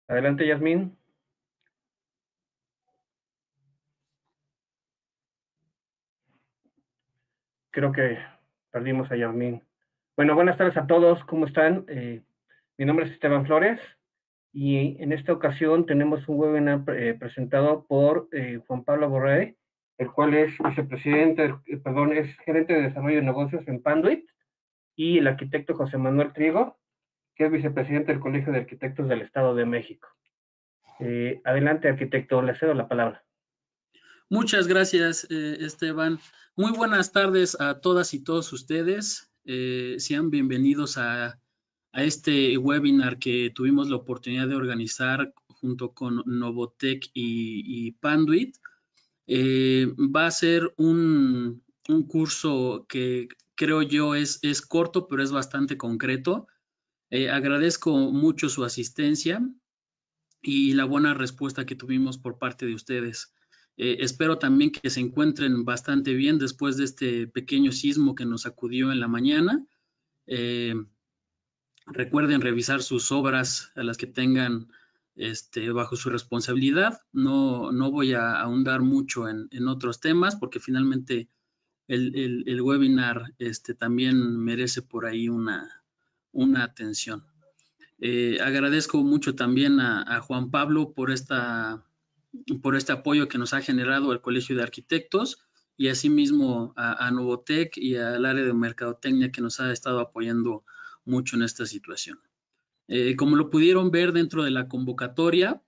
Adelante, Yasmín. Creo que perdimos a Yasmín. Bueno, buenas tardes a todos, ¿cómo están? Mi nombre es Esteban Flores y en esta ocasión tenemos un webinar presentado por Juan Pablo Borrell, el cual es vicepresidente, es gerente de desarrollo de negocios en Panduit, y el arquitecto José Manuel Trigo, que es vicepresidente del Colegio de Arquitectos del Estado de México. Adelante, arquitecto, le cedo la palabra. Muchas gracias, Esteban. Muy buenas tardes a todas y todos ustedes. Sean bienvenidos a este webinar que tuvimos la oportunidad de organizar junto con Novotec y Panduit. Va a ser un curso que creo yo es corto, pero es bastante concreto. Agradezco mucho su asistencia y la buena respuesta que tuvimos por parte de ustedes. Espero también que se encuentren bastante bien después de este pequeño sismo que nos sacudió en la mañana. Recuerden revisar sus obras a las que tengan bajo su responsabilidad. No voy a ahondar mucho en otros temas porque finalmente el webinar también merece por ahí una atención. Agradezco mucho también a Juan Pablo por este apoyo que nos ha generado el Colegio de Arquitectos y asimismo a Novotec y al área de mercadotecnia que nos ha estado apoyando mucho en esta situación. Como lo pudieron ver dentro de la convocatoria,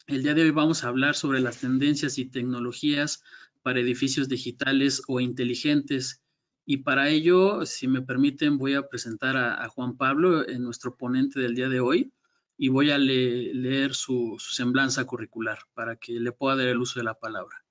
el día de hoy vamos a hablar sobre las tendencias y tecnologías para edificios digitales o inteligentes. Y para ello, si me permiten, voy a presentar a Juan Pablo, nuestro ponente del día de hoy, y voy a leer su semblanza curricular para que le pueda dar el uso de la palabra.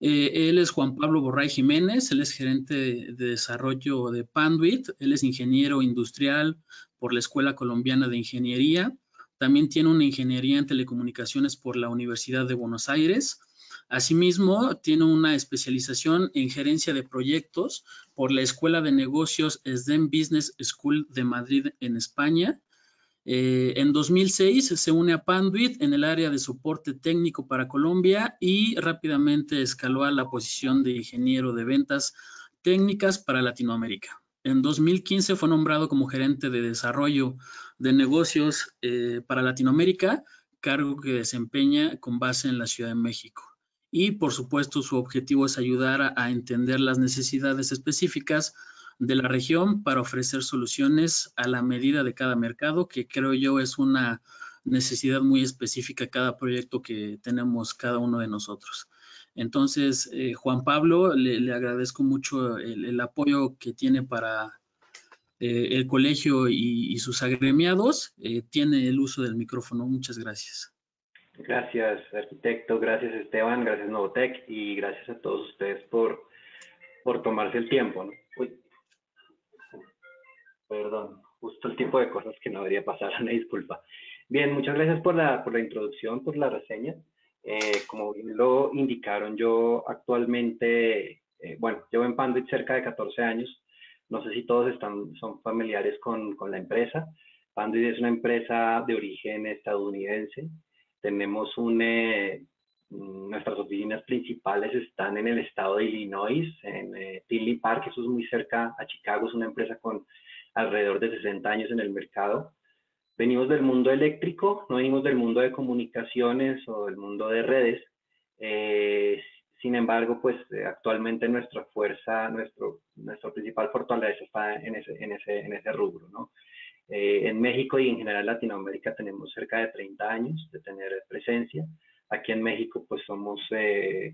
Él es Juan Pablo Borrell Jiménez, él es gerente de desarrollo de Panduit, él es ingeniero industrial por la Escuela Colombiana de Ingeniería, también tiene una ingeniería en telecomunicaciones por la Universidad de Buenos Aires. Asimismo, tiene una especialización en gerencia de proyectos por la Escuela de Negocios SDEM Business School de Madrid, en España. En 2006 se une a Panduit en el área de soporte técnico para Colombia y rápidamente escaló a la posición de ingeniero de ventas técnicas para Latinoamérica. En 2015 fue nombrado como gerente de desarrollo de negocios para Latinoamérica, cargo que desempeña con base en la Ciudad de México. Y por supuesto su objetivo es ayudar a entender las necesidades específicas de la región para ofrecer soluciones a la medida de cada mercado, que creo yo es una necesidad muy específica cada proyecto que tenemos cada uno de nosotros. Entonces, Juan Pablo, le agradezco mucho el apoyo que tiene para el colegio y sus agremiados. Tiene el uso del micrófono. Muchas gracias. Gracias, arquitecto. Gracias, Esteban. Gracias, Novotec. Y gracias a todos ustedes por tomarse el tiempo, ¿no? Uy. Perdón, justo el tipo de cosas que no debería pasar, una disculpa. Bien, muchas gracias por la introducción, por la reseña. Como bien lo indicaron, yo actualmente, llevo en Panduit cerca de 14 años. No sé si todos son familiares con la empresa. Panduit es una empresa de origen estadounidense. Tenemos nuestras oficinas principales están en el estado de Illinois, en Tinley Park, eso es muy cerca a Chicago. Es una empresa con alrededor de 60 años en el mercado. Venimos del mundo eléctrico, no venimos del mundo de comunicaciones o del mundo de redes. Sin embargo, pues actualmente nuestra fuerza, nuestro principal fortaleza está en ese rubro, ¿no? En México y en general Latinoamérica tenemos cerca de 30 años de tener presencia. Aquí en México pues somos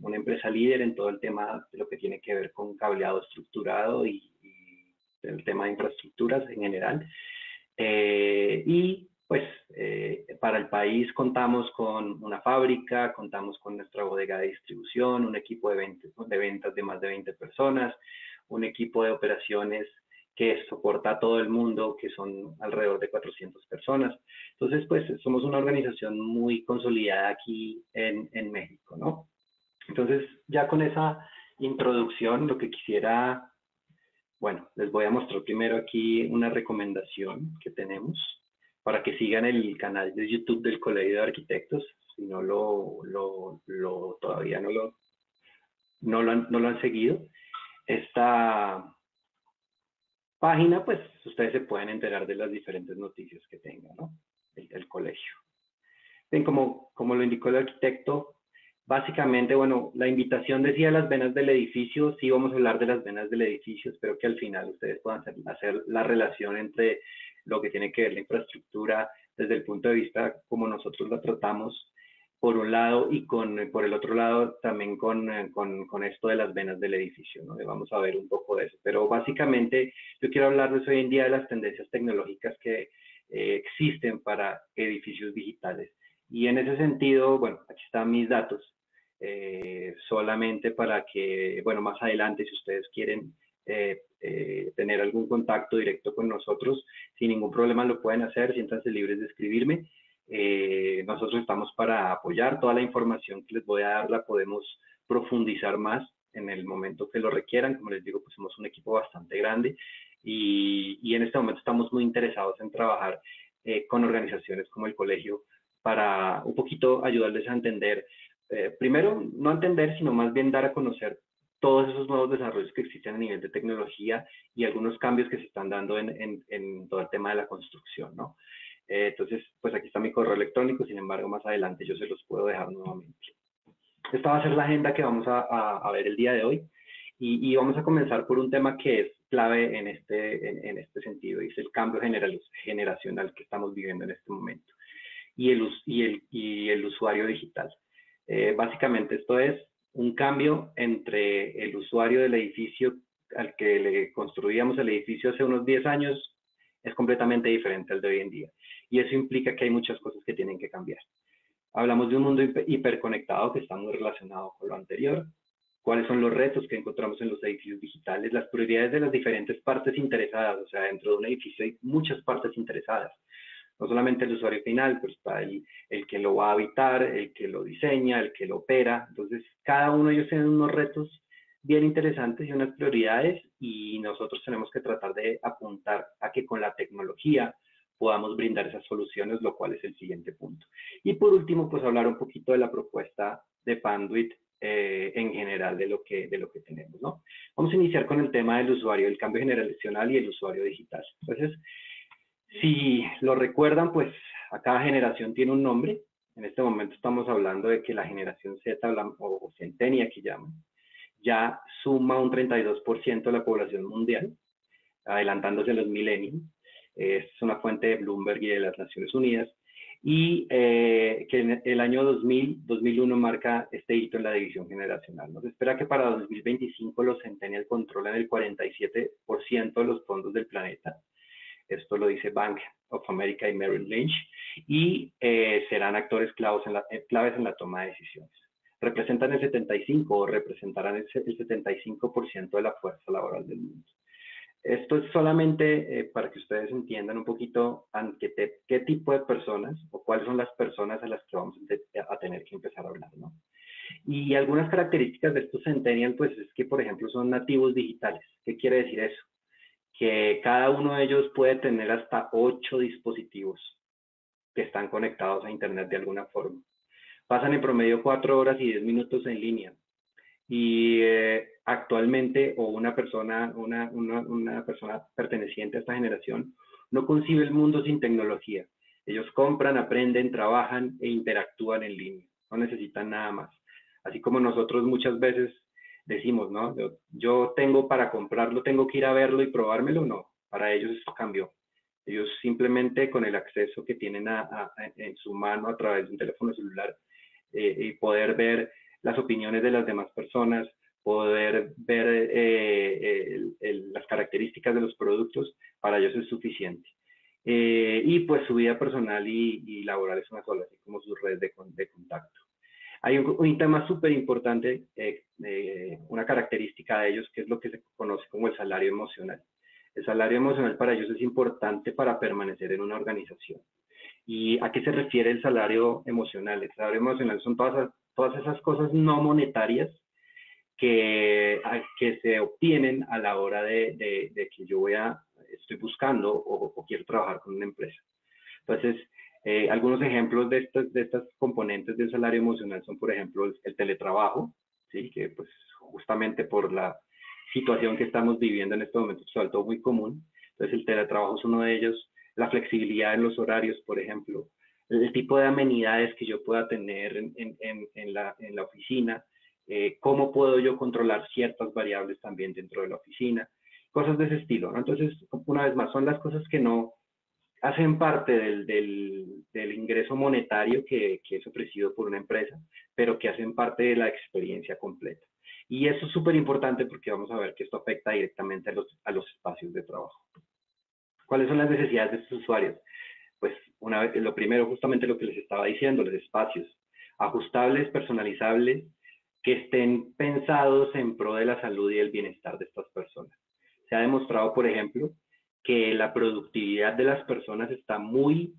una empresa líder en todo el tema de lo que tiene que ver con cableado estructurado y el tema de infraestructuras en general. Para el país contamos con una fábrica, contamos con nuestra bodega de distribución, un equipo de ventas de más de 20 personas, un equipo de operaciones que soporta a todo el mundo, que son alrededor de 400 personas. Entonces, pues somos una organización muy consolidada aquí en México, ¿no? Entonces, ya con esa introducción, lo que quisiera, les voy a mostrar primero aquí una recomendación que tenemos. para que sigan el canal de YouTube del Colegio de Arquitectos, si no todavía no lo han seguido. Esta página, pues ustedes se pueden enterar de las diferentes noticias que tengan, ¿no? El colegio. Bien, como lo indicó el arquitecto, básicamente, bueno, la invitación decía las venas del edificio. Sí vamos a hablar de las venas del edificio. Espero que al final ustedes puedan hacer la relación entre lo que tiene que ver la infraestructura desde el punto de vista como nosotros la tratamos, por un lado, y por el otro lado también con esto de las venas del edificio, ¿no? Y vamos a ver un poco de eso. Pero básicamente yo quiero hablarles hoy en día de las tendencias tecnológicas que existen para edificios digitales. Y en ese sentido, bueno, aquí están mis datos, solamente para que, bueno, más adelante, si ustedes quieren tener algún contacto directo con nosotros, sin ningún problema lo pueden hacer, siéntanse libres de escribirme. Nosotros estamos para apoyar. Toda la información que les voy a dar la podemos profundizar más en el momento que lo requieran. Como les digo, pues somos un equipo bastante grande y en este momento estamos muy interesados en trabajar con organizaciones como el colegio para un poquito ayudarles a entender, primero, no a entender, sino más bien dar a conocer todos esos nuevos desarrollos que existen a nivel de tecnología y algunos cambios que se están dando en todo el tema de la construcción, ¿no? Entonces, pues aquí está mi correo electrónico, sin embargo, más adelante yo se los puedo dejar nuevamente. Esta va a ser la agenda que vamos a ver el día de hoy y vamos a comenzar por un tema que es clave en este sentido, y es el cambio generacional que estamos viviendo en este momento y el usuario digital. Básicamente esto es un cambio entre el usuario del edificio al que le construíamos el edificio hace unos 10 años, es completamente diferente al de hoy en día. Y eso implica que hay muchas cosas que tienen que cambiar. Hablamos de un mundo hiperconectado que está muy relacionado con lo anterior. ¿Cuáles son los retos que encontramos en los edificios digitales? Las prioridades de las diferentes partes interesadas. O sea, dentro de un edificio hay muchas partes interesadas. No solamente el usuario final, pues está el que lo va a habitar, el que lo diseña, el que lo opera. Entonces, cada uno de ellos tiene unos retos bien interesantes y unas prioridades, y nosotros tenemos que tratar de apuntar a que con la tecnología podamos brindar esas soluciones, lo cual es el siguiente punto. Y por último, pues hablar un poquito de la propuesta de Panduit en general de lo que tenemos, ¿no? Vamos a iniciar con el tema del usuario, el cambio generacional y el usuario digital. Entonces, si lo recuerdan, pues a cada generación tiene un nombre. En este momento estamos hablando de que la generación Z o Centennial que llaman, ya suma un 32% de la población mundial, adelantándose a los millennials. Es una fuente de Bloomberg y de las Naciones Unidas. Y que en el año 2001 marca este hito en la división generacional. Nos espera que para 2025 los Centennial controlan el 47% de los fondos del planeta. Esto lo dice Bank of America y Merrill Lynch, y serán actores claves en la toma de decisiones. Representan el 75 o representarán el 75% de la fuerza laboral del mundo. Esto es solamente para que ustedes entiendan un poquito qué tipo de personas o cuáles son las personas a las que vamos a tener que empezar a hablar, ¿no? Y algunas características de estos Centennial, pues es que, por ejemplo, son nativos digitales. ¿Qué quiere decir eso? Que cada uno de ellos puede tener hasta 8 dispositivos que están conectados a Internet de alguna forma. Pasan en promedio 4 horas y 10 minutos en línea. Y actualmente, o una persona perteneciente a esta generación, no concibe el mundo sin tecnología. Ellos compran, aprenden, trabajan e interactúan en línea. No necesitan nada más. Así como nosotros muchas veces decimos, ¿no? Yo tengo para comprarlo, tengo que ir a verlo y probármelo. No, para ellos esto cambió. Ellos simplemente con el acceso que tienen en su mano a través de un teléfono celular y poder ver las opiniones de las demás personas, poder ver las características de los productos, para ellos es suficiente. Y pues su vida personal y laboral es una sola, así como sus redes de contacto. Hay un tema súper importante, una característica de ellos, que es lo que se conoce como el salario emocional. El salario emocional para ellos es importante para permanecer en una organización. ¿Y a qué se refiere el salario emocional? El salario emocional son todas esas cosas no monetarias que se obtienen a la hora de que yo estoy buscando o quiero trabajar con una empresa. Entonces, algunos ejemplos de estas componentes del salario emocional son, por ejemplo, el teletrabajo, ¿sí? Que pues justamente por la situación que estamos viviendo en este momento es algo muy común. Entonces, el teletrabajo es uno de ellos. La flexibilidad en los horarios, por ejemplo, el tipo de amenidades que yo pueda tener en la oficina, cómo puedo yo controlar ciertas variables también dentro de la oficina, cosas de ese estilo, ¿no? Entonces, una vez más, son las cosas que no hacen parte del ingreso monetario que es ofrecido por una empresa, pero que hacen parte de la experiencia completa. Y eso es súper importante porque vamos a ver que esto afecta directamente a los espacios de trabajo. ¿Cuáles son las necesidades de estos usuarios? Pues lo primero, justamente lo que les estaba diciendo, los espacios ajustables, personalizables, que estén pensados en pro de la salud y el bienestar de estas personas. Se ha demostrado, por ejemplo, que la productividad de las personas está muy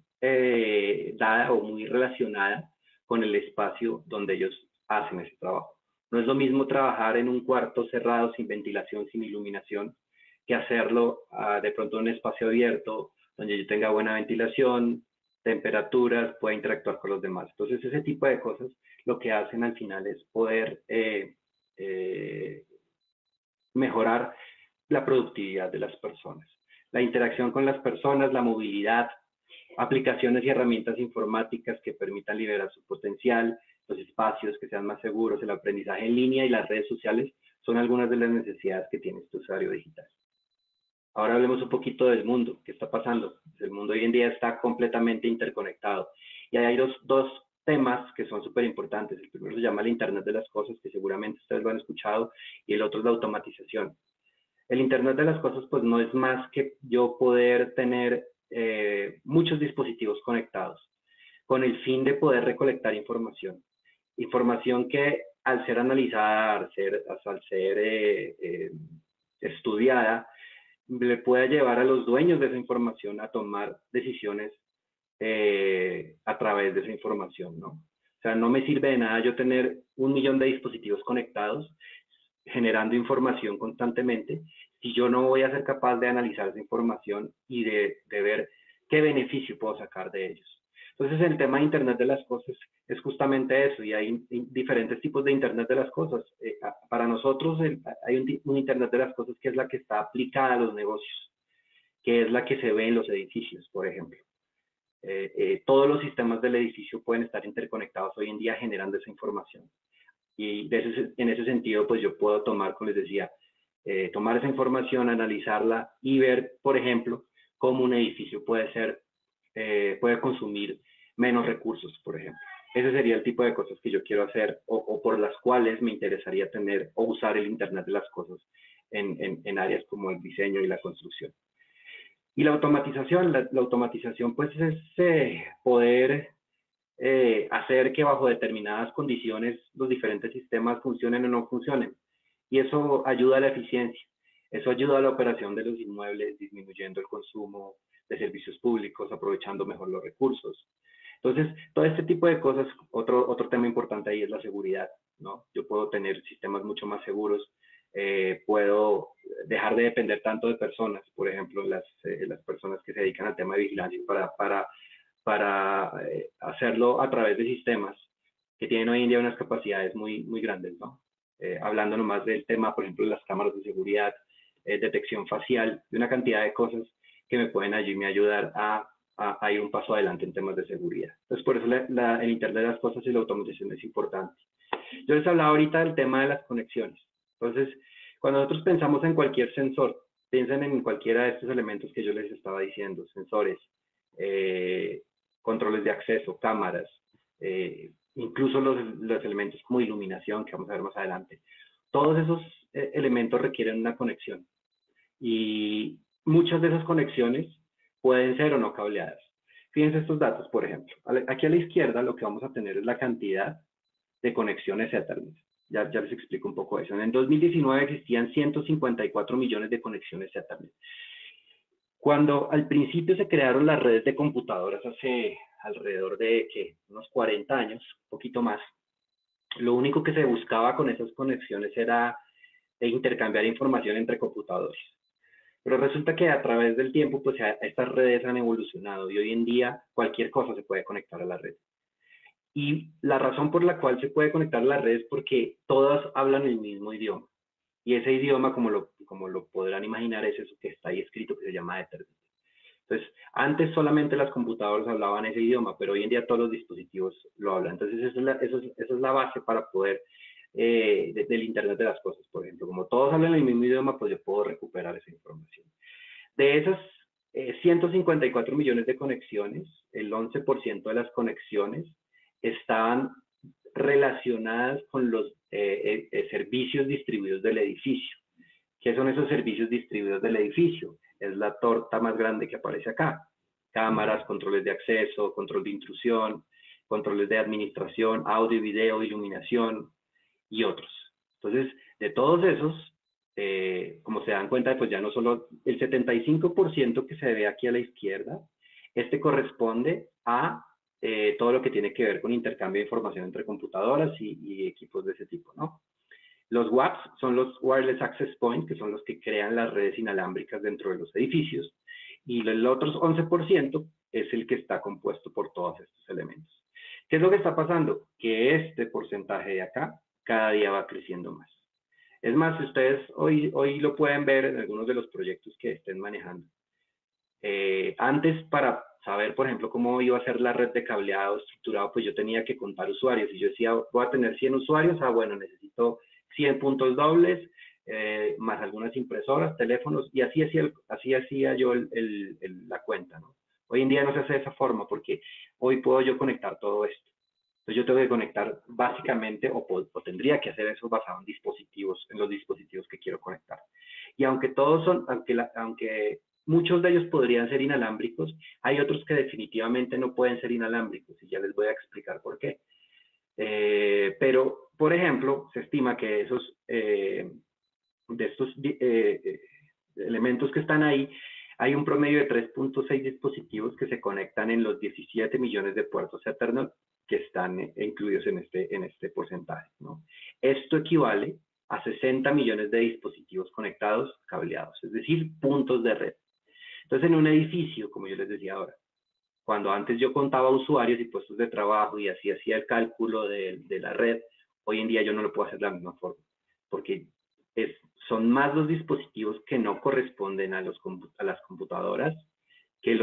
dada o muy relacionada con el espacio donde ellos hacen ese trabajo. No es lo mismo trabajar en un cuarto cerrado, sin ventilación, sin iluminación, que hacerlo de pronto en un espacio abierto, donde yo tenga buena ventilación, temperaturas, pueda interactuar con los demás. Entonces, ese tipo de cosas lo que hacen al final es poder mejorar la productividad de las personas. La interacción con las personas, la movilidad, aplicaciones y herramientas informáticas que permitan liberar su potencial, los espacios que sean más seguros, el aprendizaje en línea y las redes sociales son algunas de las necesidades que tiene este usuario digital. Ahora hablemos un poquito del mundo, ¿qué está pasando? El mundo hoy en día está completamente interconectado y hay dos temas que son súper importantes. El primero se llama el Internet de las Cosas, que seguramente ustedes lo han escuchado, y el otro es la automatización. El Internet de las Cosas pues no es más que yo poder tener muchos dispositivos conectados con el fin de poder recolectar información. Información que al ser analizada, al ser estudiada, le pueda llevar a los dueños de esa información a tomar decisiones a través de esa información, ¿no? O sea, no me sirve de nada yo tener 1 millón de dispositivos conectados generando información constantemente si yo no voy a ser capaz de analizar esa información y de ver qué beneficio puedo sacar de ellos. Entonces, el tema de Internet de las Cosas es justamente eso, y hay diferentes tipos de Internet de las Cosas. Para nosotros hay un Internet de las Cosas que es la que está aplicada a los negocios, que es la que se ve en los edificios, por ejemplo. Todos los sistemas del edificio pueden estar interconectados hoy en día generando esa información. Y en ese sentido, pues yo puedo tomar, como les decía, tomar esa información, analizarla y ver, por ejemplo, cómo un edificio puede consumir menos recursos, por ejemplo. Ese sería el tipo de cosas que yo quiero hacer o por las cuales me interesaría tener o usar el Internet de las Cosas en áreas como el diseño y la construcción. Y la automatización pues es poder hacer que bajo determinadas condiciones los diferentes sistemas funcionen o no funcionen. Y eso ayuda a la eficiencia, eso ayuda a la operación de los inmuebles, disminuyendo el consumo de servicios públicos, aprovechando mejor los recursos. Entonces, todo este tipo de cosas, otro tema importante ahí es la seguridad, ¿no? Yo puedo tener sistemas mucho más seguros, puedo dejar de depender tanto de personas, por ejemplo, las personas que se dedican al tema de vigilancia para hacerlo a través de sistemas que tienen hoy en día unas capacidades muy grandes, ¿no? Hablando nomás del tema, por ejemplo, de las cámaras de seguridad, detección facial, de una cantidad de cosas que me pueden ayudar a ir un paso adelante en temas de seguridad. Entonces, por eso el Internet de las Cosas y la automatización es importante. Yo les hablaba ahorita del tema de las conexiones. Entonces, cuando nosotros pensamos en cualquier sensor, piensen en cualquiera de estos elementos que yo les estaba diciendo, sensores, controles de acceso, cámaras, incluso los elementos como iluminación, que vamos a ver más adelante. Todos esos elementos requieren una conexión. Y muchas de esas conexiones pueden ser o no cableadas. Fíjense estos datos, por ejemplo. Aquí a la izquierda lo que vamos a tener es la cantidad de conexiones Ethernet. Ya les explico un poco eso. En 2019 existían 154 millones de conexiones Ethernet. Cuando al principio se crearon las redes de computadoras hace alrededor de unos 40 años, un poquito más, lo único que se buscaba con esas conexiones era intercambiar información entre computadores. Pero resulta que a través del tiempo, pues estas redes han evolucionado y hoy en día cualquier cosa se puede conectar a la red. Y la razón por la cual se puede conectar a la red es porque todas hablan el mismo idioma. Y ese idioma, como lo podrán imaginar, es eso que está ahí escrito, que se llama Ethernet. Entonces, antes solamente las computadoras hablaban ese idioma, pero hoy en día todos los dispositivos lo hablan. Entonces, esa es la base para poder, del Internet de las cosas, por ejemplo. Como todos hablan el mismo idioma, pues yo puedo recuperar esa información. De esas 154 millones de conexiones, el 11% de las conexiones estaban relacionadas con los servicios distribuidos del edificio. ¿Qué son esos servicios distribuidos del edificio? Es la torta más grande que aparece acá. Cámaras, controles de acceso, control de intrusión, controles de administración, audio y video, iluminación y otros. Entonces, de todos esos, como se dan cuenta, pues ya no solo el 75% que se ve aquí a la izquierda, este corresponde a todo lo que tiene que ver con intercambio de información entre computadoras y equipos de ese tipo, ¿no? Los WAPs son los Wireless Access Points, que son los que crean las redes inalámbricas dentro de los edificios, y el otro 11% es el que está compuesto por todos estos elementos. ¿Qué es lo que está pasando? Que este porcentaje de acá cada día va creciendo más. Es más, si ustedes hoy lo pueden ver en algunos de los proyectos que estén manejando. Antes, para saber, por ejemplo, cómo iba a ser la red de cableado estructurado, pues yo tenía que contar usuarios. Y yo decía, voy a tener 100 usuarios, bueno, necesito 100 puntos dobles, más algunas impresoras, teléfonos, y así hacía yo la cuenta, ¿no? Hoy en día no se hace de esa forma, porque hoy puedo yo conectar todo esto. Entonces yo tengo que conectar básicamente, o tendría que hacer eso basado en dispositivos, en los dispositivos que quiero conectar. Y aunque todos son, aunque muchos de ellos podrían ser inalámbricos, hay otros que definitivamente no pueden ser inalámbricos, y ya les voy a explicar por qué. Pero, por ejemplo, se estima que de estos elementos que están ahí, hay un promedio de 3.6 dispositivos que se conectan en los 17 millones de puertos Ethernet que están incluidos en este porcentaje, ¿no? Esto equivale a 60 millones de dispositivos conectados cableados, es decir, puntos de red. Entonces, en un edificio, como yo les decía ahora, cuando antes yo contaba usuarios y puestos de trabajo y así hacía el cálculo de la red, hoy en día yo no lo puedo hacer de la misma forma, porque son más los dispositivos que no corresponden a las computadoras que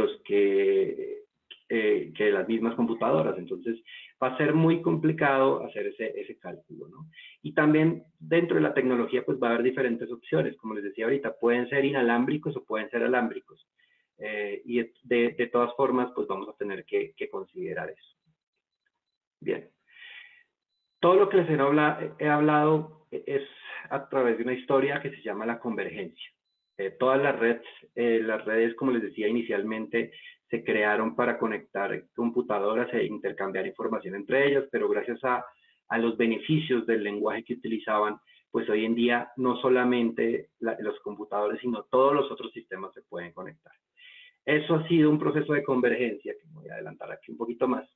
las mismas computadoras. Entonces, va a ser muy complicado hacer ese cálculo, ¿no? Y también dentro de la tecnología, pues va a haber diferentes opciones. Como les decía ahorita, pueden ser inalámbricos o pueden ser alámbricos. Y de todas formas, pues vamos a tener que considerar eso. Bien. Todo lo que les he hablado es a través de una historia que se llama la convergencia. Todas las redes, como les decía inicialmente, se crearon para conectar computadoras e intercambiar información entre ellas, pero gracias a los beneficios del lenguaje que utilizaban, pues hoy en día no solamente los computadores, sino todos los otros sistemas se pueden conectar. Eso ha sido un proceso de convergencia, que voy a adelantar aquí un poquito más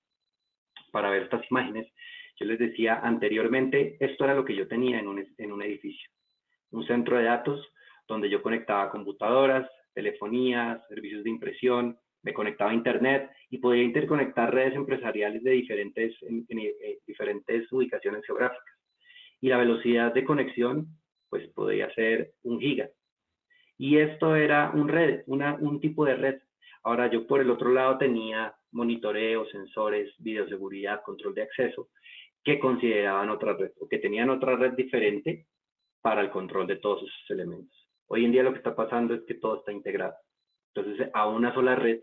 para ver estas imágenes. Yo les decía anteriormente, esto era lo que yo tenía en un edificio. Un centro de datos donde yo conectaba computadoras, telefonía, servicios de impresión, me conectaba a internet y podía interconectar redes empresariales de diferentes ubicaciones geográficas. Y la velocidad de conexión, pues podía ser 1 giga. Y esto era un tipo de red. Ahora yo por el otro lado tenía monitoreo, sensores, videoseguridad, control de acceso, que consideraban otra red, o que tenían otra red diferente para el control de todos esos elementos. Hoy en día lo que está pasando es que todo está integrado. Entonces, a una sola red,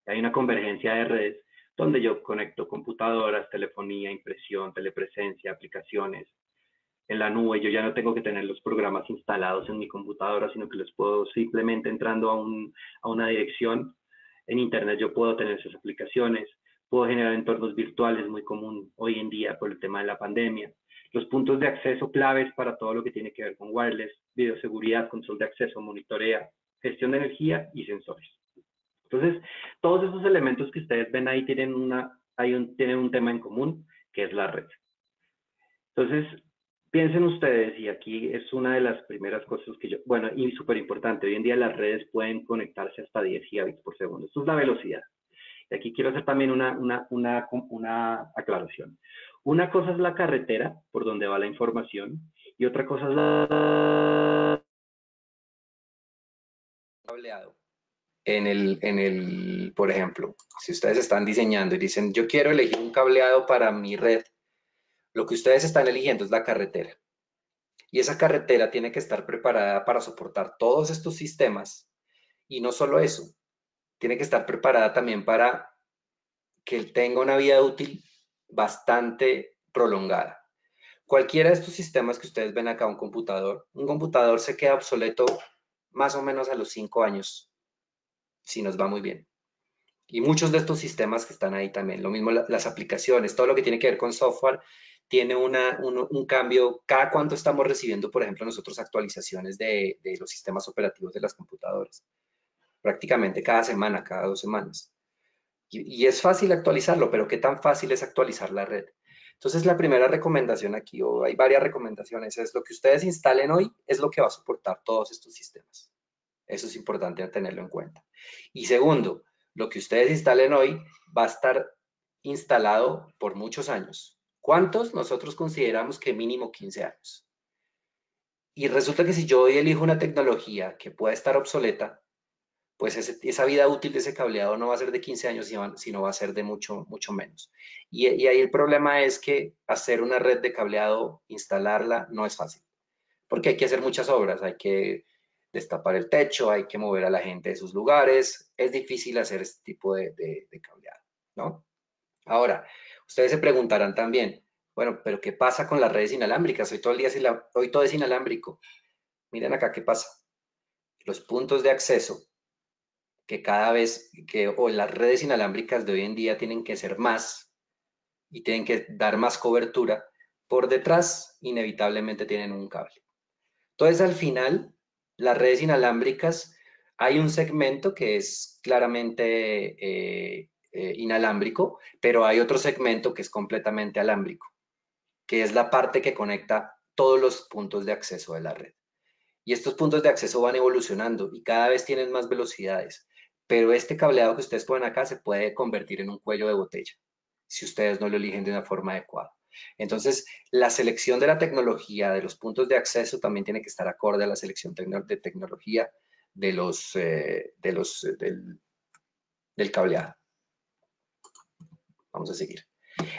hay una convergencia de redes donde yo conecto computadoras, telefonía, impresión, telepresencia, aplicaciones en la nube. Yo ya no tengo que tener los programas instalados en mi computadora, sino que los puedo simplemente entrando a una dirección en internet. Yo puedo tener esas aplicaciones, puedo generar entornos virtuales, muy común hoy en día por el tema de la pandemia. Los puntos de acceso claves para todo lo que tiene que ver con wireless, videoseguridad, control de acceso, monitorea, gestión de energía y sensores. Entonces, todos esos elementos que ustedes ven ahí tienen un tema en común, que es la red. Entonces, Piensen ustedes, y aquí es una de las primeras cosas que yo, bueno, y súper importante, hoy en día las redes pueden conectarse hasta 10 gigabits por segundo. Esto es la velocidad. Y aquí quiero hacer también una aclaración. Una cosa es la carretera, por donde va la información, y otra cosa es la cableado. Por ejemplo, si ustedes están diseñando y dicen, yo quiero elegir un cableado para mi red, lo que ustedes están eligiendo es la carretera. Y esa carretera tiene que estar preparada para soportar todos estos sistemas. Y no solo eso, tiene que estar preparada también para que tenga una vida útil bastante prolongada. Cualquiera de estos sistemas que ustedes ven acá, un computador se queda obsoleto más o menos a los 5 años, si nos va muy bien. Y muchos de estos sistemas que están ahí también, lo mismo las aplicaciones, todo lo que tiene que ver con software, tiene un cambio. Cada cuánto estamos recibiendo, por ejemplo, nosotros actualizaciones de los sistemas operativos de las computadoras. Prácticamente cada semana, cada 2 semanas. Y es fácil actualizarlo, pero ¿qué tan fácil es actualizar la red? Entonces, la primera recomendación aquí, o hay varias recomendaciones, es lo que ustedes instalen hoy es lo que va a soportar todos estos sistemas. Eso es importante tenerlo en cuenta. Y segundo, lo que ustedes instalen hoy va a estar instalado por muchos años. ¿Cuántos? Nosotros consideramos que mínimo 15 años. Y resulta que si yo hoy elijo una tecnología que pueda estar obsoleta, pues esa vida útil de ese cableado no va a ser de 15 años, sino va a ser de mucho, mucho menos. Y ahí el problema es que hacer una red de cableado, instalarla, no es fácil, porque hay que hacer muchas obras, hay que destapar el techo, hay que mover a la gente de sus lugares, es difícil hacer este tipo de cableado, ¿no? Ahora, ustedes se preguntarán también, bueno, pero ¿qué pasa con las redes inalámbricas? Hoy todo es inalámbrico. Miren acá qué pasa. Los puntos de acceso que cada vez o las redes inalámbricas de hoy en día tienen que ser más y tienen que dar más cobertura, por detrás inevitablemente tienen un cable. Entonces, al final, las redes inalámbricas, hay un segmento que es claramente inalámbrico, pero hay otro segmento que es completamente alámbrico, que es la parte que conecta todos los puntos de acceso de la red. Y estos puntos de acceso van evolucionando y cada vez tienen más velocidades. Pero este cableado que ustedes ponen acá se puede convertir en un cuello de botella si ustedes no lo eligen de una forma adecuada. Entonces, la selección de la tecnología, de los puntos de acceso, también tiene que estar acorde a la selección de tecnología del cableado. Vamos a seguir.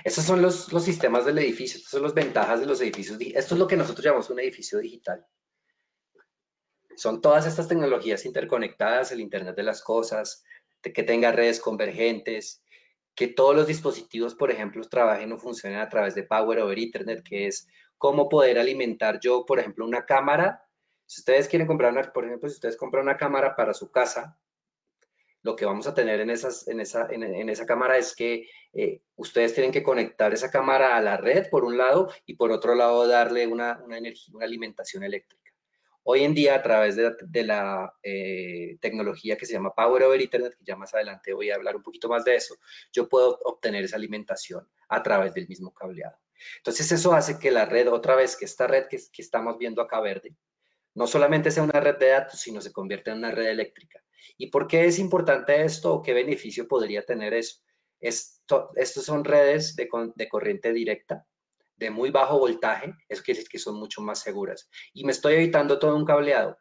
Estos son los sistemas del edificio, estas son las ventajas de los edificios. Esto es lo que nosotros llamamos un edificio digital. Son todas estas tecnologías interconectadas, el Internet de las cosas, que tenga redes convergentes, que todos los dispositivos, por ejemplo, trabajen o funcionen a través de Power over Ethernet, que es cómo poder alimentar yo, por ejemplo, una cámara. Si ustedes quieren comprar por ejemplo, si ustedes compran una cámara para su casa, lo que vamos a tener en esa cámara es que ustedes tienen que conectar esa cámara a la red, por un lado, y por otro lado darle una energía, una alimentación eléctrica. Hoy en día, a través de la tecnología que se llama Power over Ethernet, que ya más adelante voy a hablar un poquito más de eso, yo puedo obtener esa alimentación a través del mismo cableado. Entonces, eso hace que la red, otra vez, que esta red que estamos viendo acá verde, no solamente sea una red de datos, sino se convierte en una red eléctrica. ¿Y por qué es importante esto o qué beneficio podría tener eso? Estos son redes de corriente directa, de muy bajo voltaje, eso quiere decir que son mucho más seguras. Y me estoy evitando todo un cableado,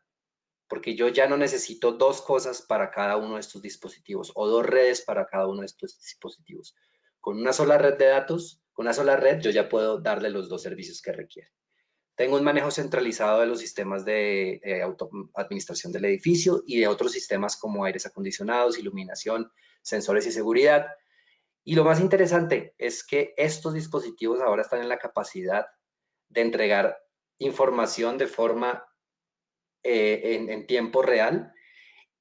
porque yo ya no necesito dos cosas para cada uno de estos dispositivos o dos redes para cada uno de estos dispositivos. Con una sola red de datos, con una sola red, yo ya puedo darle los dos servicios que requiere. Tengo un manejo centralizado de los sistemas de administración del edificio y de otros sistemas como aires acondicionados, iluminación, sensores y seguridad. Y lo más interesante es que estos dispositivos ahora están en la capacidad de entregar información de forma en tiempo real,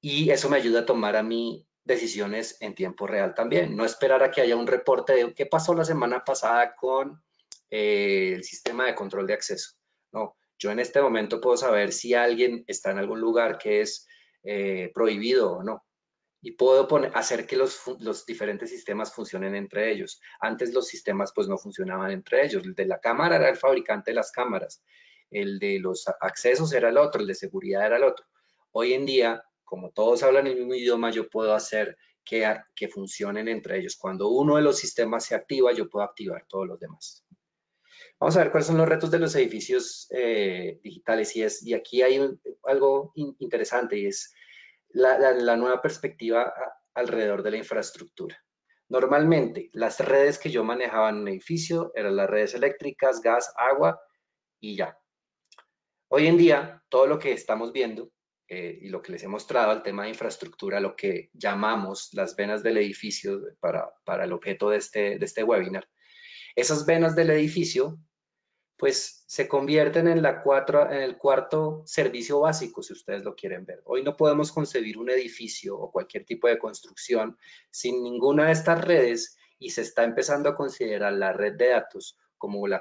y eso me ayuda a tomar a mí decisiones en tiempo real también. No esperar a que haya un reporte de qué pasó la semana pasada con el sistema de control de acceso. No, yo en este momento puedo saber si alguien está en algún lugar que es prohibido o no. y puedo hacer que los diferentes sistemas funcionen entre ellos. Antes los sistemas pues no funcionaban entre ellos. El de la cámara era el fabricante de las cámaras, el de los accesos era el otro, el de seguridad era el otro. Hoy en día, como todos hablan el mismo idioma, yo puedo hacer que funcionen entre ellos. Cuando uno de los sistemas se activa, yo puedo activar todos los demás. Vamos a ver cuáles son los retos de los edificios digitales y aquí hay algo interesante y es la nueva perspectiva alrededor de la infraestructura. Normalmente, las redes que yo manejaba en un edificio eran las redes eléctricas, gas, agua y ya. Hoy en día, todo lo que estamos viendo y lo que les he mostrado, el tema de infraestructura, lo que llamamos las venas del edificio para el objeto de este webinar, esas venas del edificio pues se convierten en el cuarto servicio básico, si ustedes lo quieren ver. Hoy no podemos concebir un edificio o cualquier tipo de construcción sin ninguna de estas redes y se está empezando a considerar la red de datos como el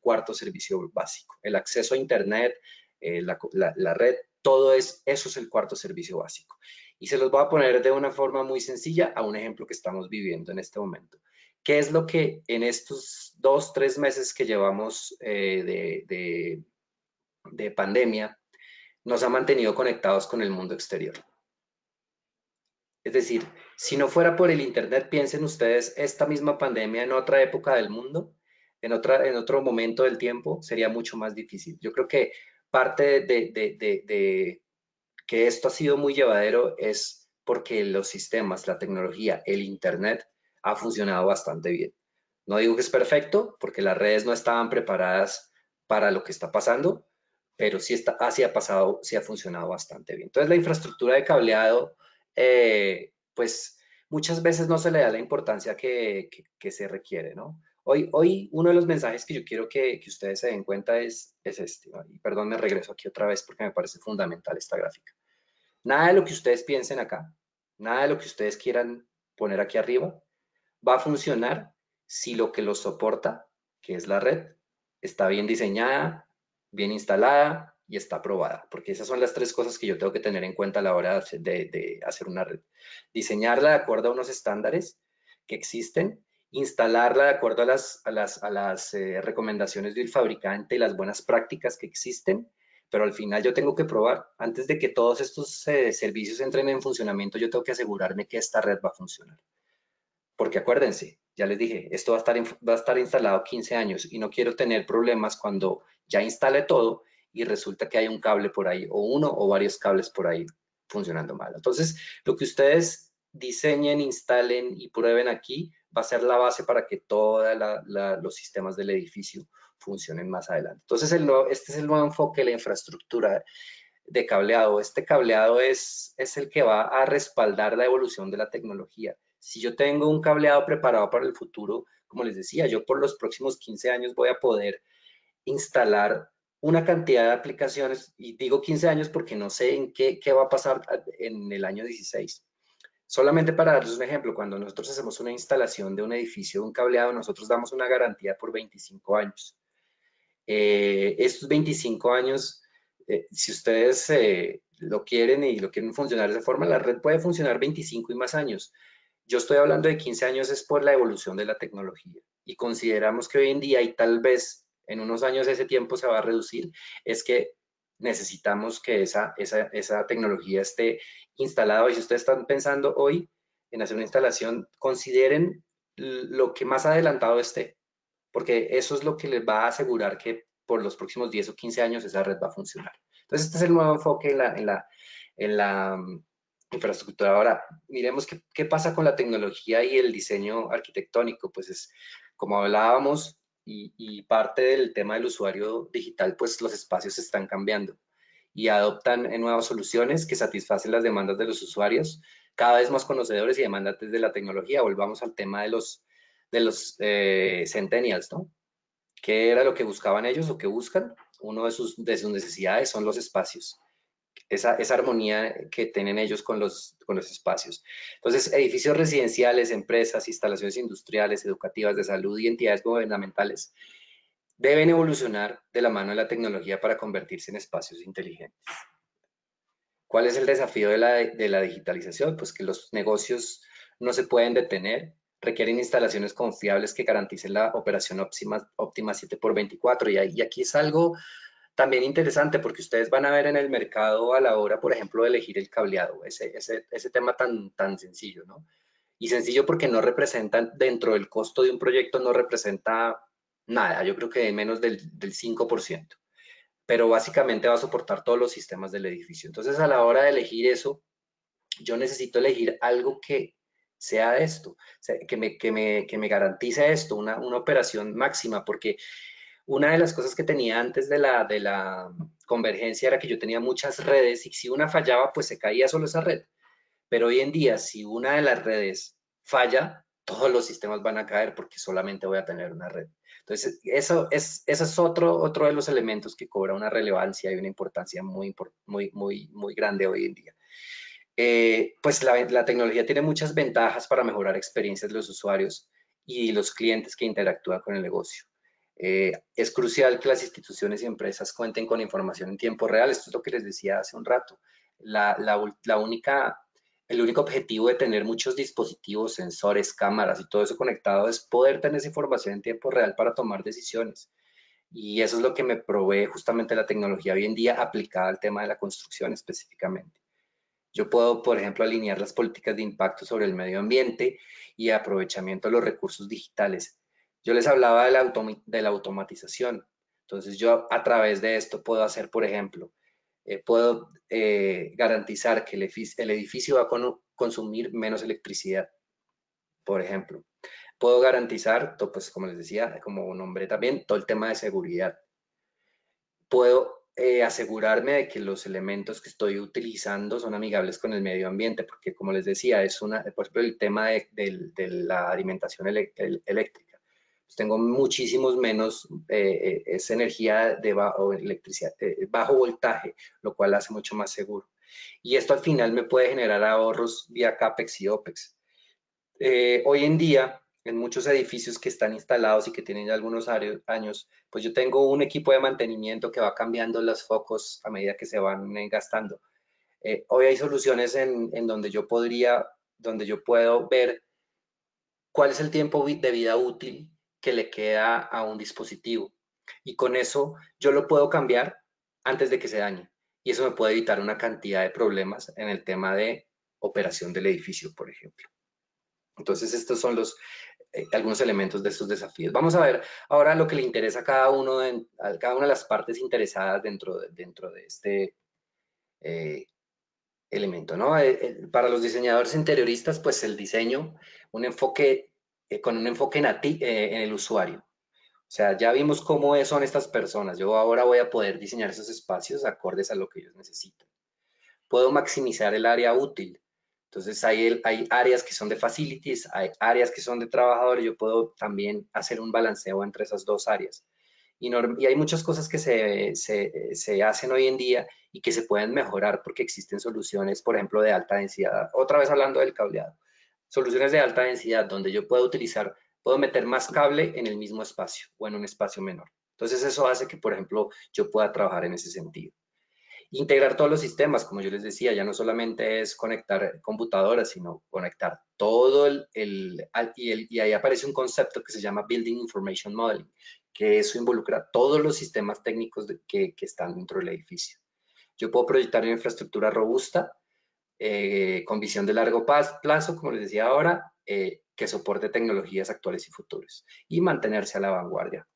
cuarto servicio básico. El acceso a Internet, la red, eso es el cuarto servicio básico. Y se los voy a poner de una forma muy sencilla a un ejemplo que estamos viviendo en este momento. ¿Qué es lo que en estos 2, 3 meses que llevamos de pandemia nos ha mantenido conectados con el mundo exterior? Es decir, si no fuera por el Internet, piensen ustedes, esta misma pandemia en otra época del mundo, en otro momento del tiempo, sería mucho más difícil. Yo creo que parte de que esto ha sido muy llevadero es porque los sistemas, la tecnología, el Internet ha funcionado bastante bien. No digo que es perfecto, porque las redes no estaban preparadas para lo que está pasando, pero sí, sí ha funcionado bastante bien. Entonces, la infraestructura de cableado, pues muchas veces no se le da la importancia que se requiere, ¿no? Hoy uno de los mensajes que yo quiero que ustedes se den cuenta es este, ¿no? Y perdón, me regreso aquí otra vez porque me parece fundamental esta gráfica. Nada de lo que ustedes piensen acá, nada de lo que ustedes quieran poner aquí arriba, va a funcionar si lo que lo soporta, que es la red, está bien diseñada, bien instalada y está aprobada, porque esas son las 3 cosas que yo tengo que tener en cuenta a la hora de hacer una red. Diseñarla de acuerdo a unos estándares que existen, instalarla de acuerdo a las recomendaciones del fabricante y las buenas prácticas que existen, pero al final yo tengo que probar, antes de que todos estos servicios entren en funcionamiento, yo tengo que asegurarme que esta red va a funcionar. Porque acuérdense, ya les dije, esto va a estar instalado 15 años y no quiero tener problemas cuando ya instale todo y resulta que hay un cable por ahí o uno o varios cables por ahí funcionando mal. Entonces, lo que ustedes diseñen, instalen y prueben aquí va a ser la base para que todos los sistemas del edificio funcionen más adelante. Entonces, este es el nuevo enfoque de la infraestructura de cableado. Este cableado es el que va a respaldar la evolución de la tecnología. Si yo tengo un cableado preparado para el futuro, como les decía, yo por los próximos 15 años voy a poder instalar una cantidad de aplicaciones, y digo 15 años porque no sé en qué va a pasar en el año 16. Solamente para darles un ejemplo, cuando nosotros hacemos una instalación de un edificio, de un cableado, nosotros damos una garantía por 25 años. Estos 25 años, si ustedes lo quieren y lo quieren funcionar de esa forma, la red puede funcionar 25 y más años. Yo estoy hablando de 15 años es por la evolución de la tecnología y consideramos que hoy en día y tal vez en unos años ese tiempo se va a reducir, es que necesitamos que esa tecnología esté instalada. Y si ustedes están pensando hoy en hacer una instalación, consideren lo que más adelantado esté, porque eso es lo que les va a asegurar que por los próximos 10 o 15 años esa red va a funcionar. Entonces, este es el nuevo enfoque en la infraestructura. Ahora, miremos qué pasa con la tecnología y el diseño arquitectónico. Pues es, como hablábamos, y parte del tema del usuario digital, pues los espacios están cambiando y adoptan nuevas soluciones que satisfacen las demandas de los usuarios, cada vez más conocedores y demandantes de la tecnología. Volvamos al tema de los centennials, ¿no? ¿Qué era lo que buscaban ellos o qué buscan? Uno de sus necesidades son los espacios, esa armonía que tienen ellos con los espacios. Entonces, edificios residenciales, empresas, instalaciones industriales, educativas, de salud y entidades gubernamentales deben evolucionar de la mano de la tecnología para convertirse en espacios inteligentes. ¿Cuál es el desafío de la digitalización? Pues que los negocios no se pueden detener, requieren instalaciones confiables que garanticen la operación óptima 7x24. Y aquí es algo también interesante porque ustedes van a ver en el mercado a la hora, por ejemplo, de elegir el cableado, ese tema tan sencillo, ¿no? Y sencillo porque no representan, dentro del costo de un proyecto, no representa nada, yo creo que menos del 5%, pero básicamente va a soportar todos los sistemas del edificio. Entonces, a la hora de elegir eso, yo necesito elegir algo que sea esto, o sea, que me garantice esto, una operación máxima, porque una de las cosas que tenía antes de la convergencia era que yo tenía muchas redes y si una fallaba, pues se caía solo esa red. Pero hoy en día, si una de las redes falla, todos los sistemas van a caer porque solamente voy a tener una red. Entonces, eso es otro de los elementos que cobra una relevancia y una importancia muy grande hoy en día. Pues la tecnología tiene muchas ventajas para mejorar experiencias de los usuarios y los clientes que interactúan con el negocio. Es crucial que las instituciones y empresas cuenten con información en tiempo real. Esto es lo que les decía hace un rato. El único objetivo de tener muchos dispositivos, sensores, cámaras y todo eso conectado es poder tener esa información en tiempo real para tomar decisiones. Y eso es lo que me provee justamente la tecnología hoy en día aplicada al tema de la construcción específicamente. Yo puedo, por ejemplo, alinear las políticas de impacto sobre el medio ambiente y aprovechamiento de los recursos digitales. Yo les hablaba de la automatización. Entonces, yo a través de esto puedo hacer, por ejemplo, puedo garantizar que el edificio va a consumir menos electricidad, por ejemplo. Puedo garantizar, pues como les decía, como nombré también, todo el tema de seguridad. Puedo asegurarme de que los elementos que estoy utilizando son amigables con el medio ambiente, porque como les decía, por ejemplo, el tema de la alimentación eléctrica. Pues tengo muchísimos menos, esa energía de electricidad, bajo voltaje, lo cual hace mucho más seguro. Y esto al final me puede generar ahorros vía CAPEX y OPEX. Hoy en día, en muchos edificios que están instalados y que tienen ya algunos años, pues yo tengo un equipo de mantenimiento que va cambiando los focos a medida que se van gastando. Hoy hay soluciones en donde donde yo puedo ver cuál es el tiempo de vida útil que le queda a un dispositivo. Y con eso yo lo puedo cambiar antes de que se dañe. Y eso me puede evitar una cantidad de problemas en el tema de operación del edificio, por ejemplo. Entonces, estos son algunos elementos de estos desafíos. Vamos a ver ahora lo que le interesa a cada una de las partes interesadas dentro de este elemento, ¿no? Para los diseñadores interioristas, pues el diseño, con un enfoque en el usuario. O sea, ya vimos cómo son estas personas. Yo ahora voy a poder diseñar esos espacios acordes a lo que ellos necesitan. Puedo maximizar el área útil. Entonces hay áreas que son de facilities, hay áreas que son de trabajadores. Yo puedo también hacer un balanceo entre esas dos áreas. Y hay muchas cosas que se hacen hoy en día y que se pueden mejorar porque existen soluciones, por ejemplo, de alta densidad. Otra vez hablando del cableado. Soluciones de alta densidad donde yo puedo meter más cable en el mismo espacio o en un espacio menor. Entonces eso hace que, por ejemplo, yo pueda trabajar en ese sentido. Integrar todos los sistemas, como yo les decía, ya no solamente es conectar computadoras, sino conectar todo y ahí aparece un concepto que se llama Building Information Modeling, que eso involucra todos los sistemas técnicos que están dentro del edificio. Yo puedo proyectar una infraestructura robusta, con visión de largo plazo, como les decía ahora, que soporte tecnologías actuales y futuras y mantenerse a la vanguardia.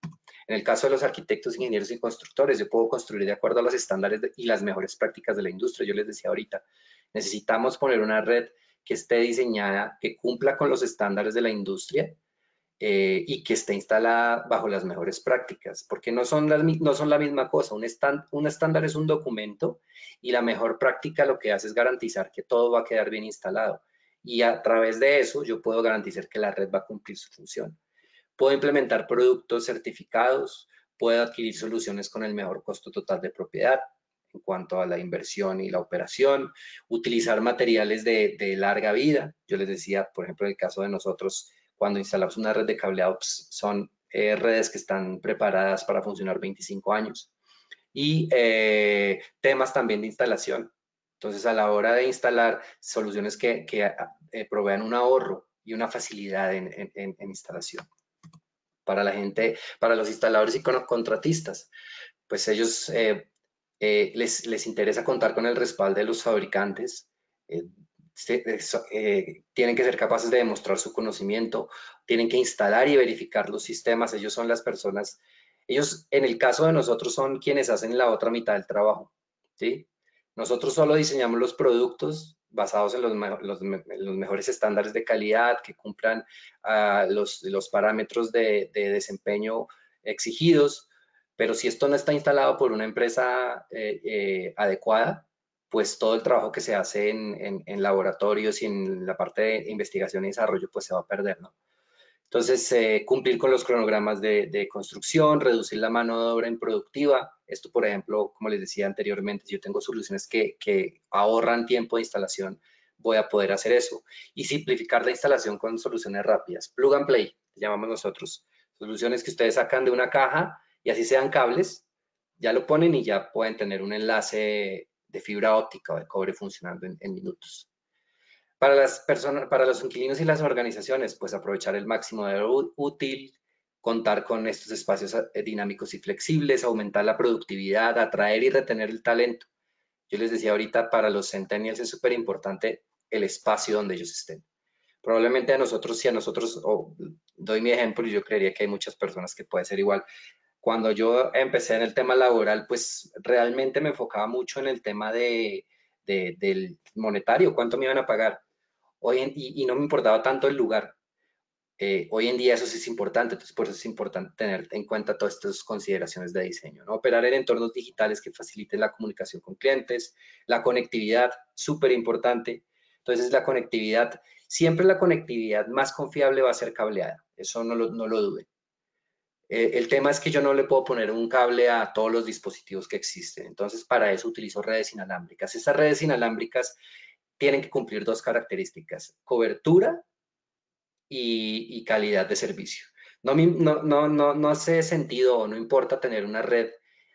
En el caso de los arquitectos, ingenieros y constructores, yo puedo construir de acuerdo a los estándares y las mejores prácticas de la industria. Yo les decía ahorita, necesitamos poner una red que esté diseñada, que cumpla con los estándares de la industria, y que esté instalada bajo las mejores prácticas, porque no son la misma cosa. Un estándar es un documento y la mejor práctica lo que hace es garantizar que todo va a quedar bien instalado. Y a través de eso yo puedo garantizar que la red va a cumplir su función. Puedo implementar productos certificados, puedo adquirir soluciones con el mejor costo total de propiedad en cuanto a la inversión y la operación, utilizar materiales de larga vida. Yo les decía, por ejemplo, en el caso de nosotros, cuando instalamos una red de cableado, pues, son redes que están preparadas para funcionar 25 años. Y temas también de instalación. Entonces, a la hora de instalar soluciones que provean un ahorro y una facilidad en instalación. Para la gente, para los instaladores y contratistas, pues ellos les interesa contar con el respaldo de los fabricantes, tienen que ser capaces de demostrar su conocimiento, tienen que instalar y verificar los sistemas, ellos son las personas, ellos en el caso de nosotros son quienes hacen la otra mitad del trabajo, ¿sí? Nosotros solo diseñamos los productos basados en los mejores estándares de calidad que cumplan los parámetros de desempeño exigidos, pero si esto no está instalado por una empresa adecuada, pues todo el trabajo que se hace en laboratorios y en la parte de investigación y desarrollo, pues se va a perder, ¿no? Entonces, cumplir con los cronogramas de construcción, reducir la mano de obra improductiva. Esto, por ejemplo, como les decía anteriormente, si yo tengo soluciones que ahorran tiempo de instalación, voy a poder hacer eso. Y simplificar la instalación con soluciones rápidas. Plug and play, llamamos nosotros. Soluciones que ustedes sacan de una caja y así sean cables, ya lo ponen y ya pueden tener un enlace de fibra óptica o de cobre funcionando en minutos. Para las personas, para los inquilinos y las organizaciones, pues aprovechar el máximo de útil, contar con estos espacios dinámicos y flexibles, aumentar la productividad, atraer y retener el talento. Yo les decía ahorita, para los centennials es súper importante el espacio donde ellos estén. Probablemente a nosotros, si a nosotros, doy mi ejemplo, y yo creería que hay muchas personas que puede ser igual. Cuando yo empecé en el tema laboral, pues realmente me enfocaba mucho en el tema del monetario, cuánto me iban a pagar. Y no me importaba tanto el lugar. Hoy en día eso sí es importante, entonces por eso es importante tener en cuenta todas estas consideraciones de diseño, ¿no? Operar en entornos digitales que faciliten la comunicación con clientes, la conectividad, súper importante. Entonces siempre la conectividad más confiable va a ser cableada, eso no lo duden. El tema es que yo no le puedo poner un cable a todos los dispositivos que existen, entonces para eso utilizo redes inalámbricas. Estas redes inalámbricas tienen que cumplir dos características: cobertura y calidad de servicio. No hace sentido o no importa tener una red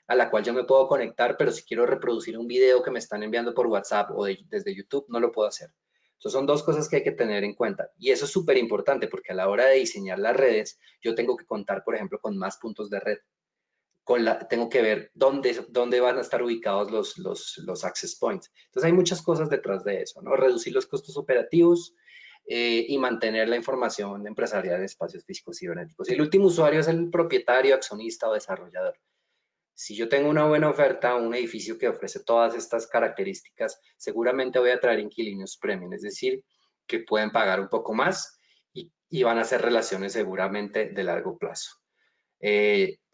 a la cual yo me puedo conectar, pero si quiero reproducir un video que me están enviando por WhatsApp o desde YouTube, no lo puedo hacer. Entonces son dos cosas que hay que tener en cuenta. Y eso es súper importante porque a la hora de diseñar las redes, yo tengo que contar, por ejemplo, con más puntos de red. Tengo que ver dónde van a estar ubicados los access points. Entonces hay muchas cosas detrás de eso, ¿no? Reducir los costos operativos y mantener la información empresarial en espacios físicos y cibernéticos. Y el último usuario es el propietario, accionista o desarrollador. Si yo tengo una buena oferta, un edificio que ofrece todas estas características, seguramente voy a traer inquilinos premium, es decir, que pueden pagar un poco más y van a ser relaciones seguramente de largo plazo.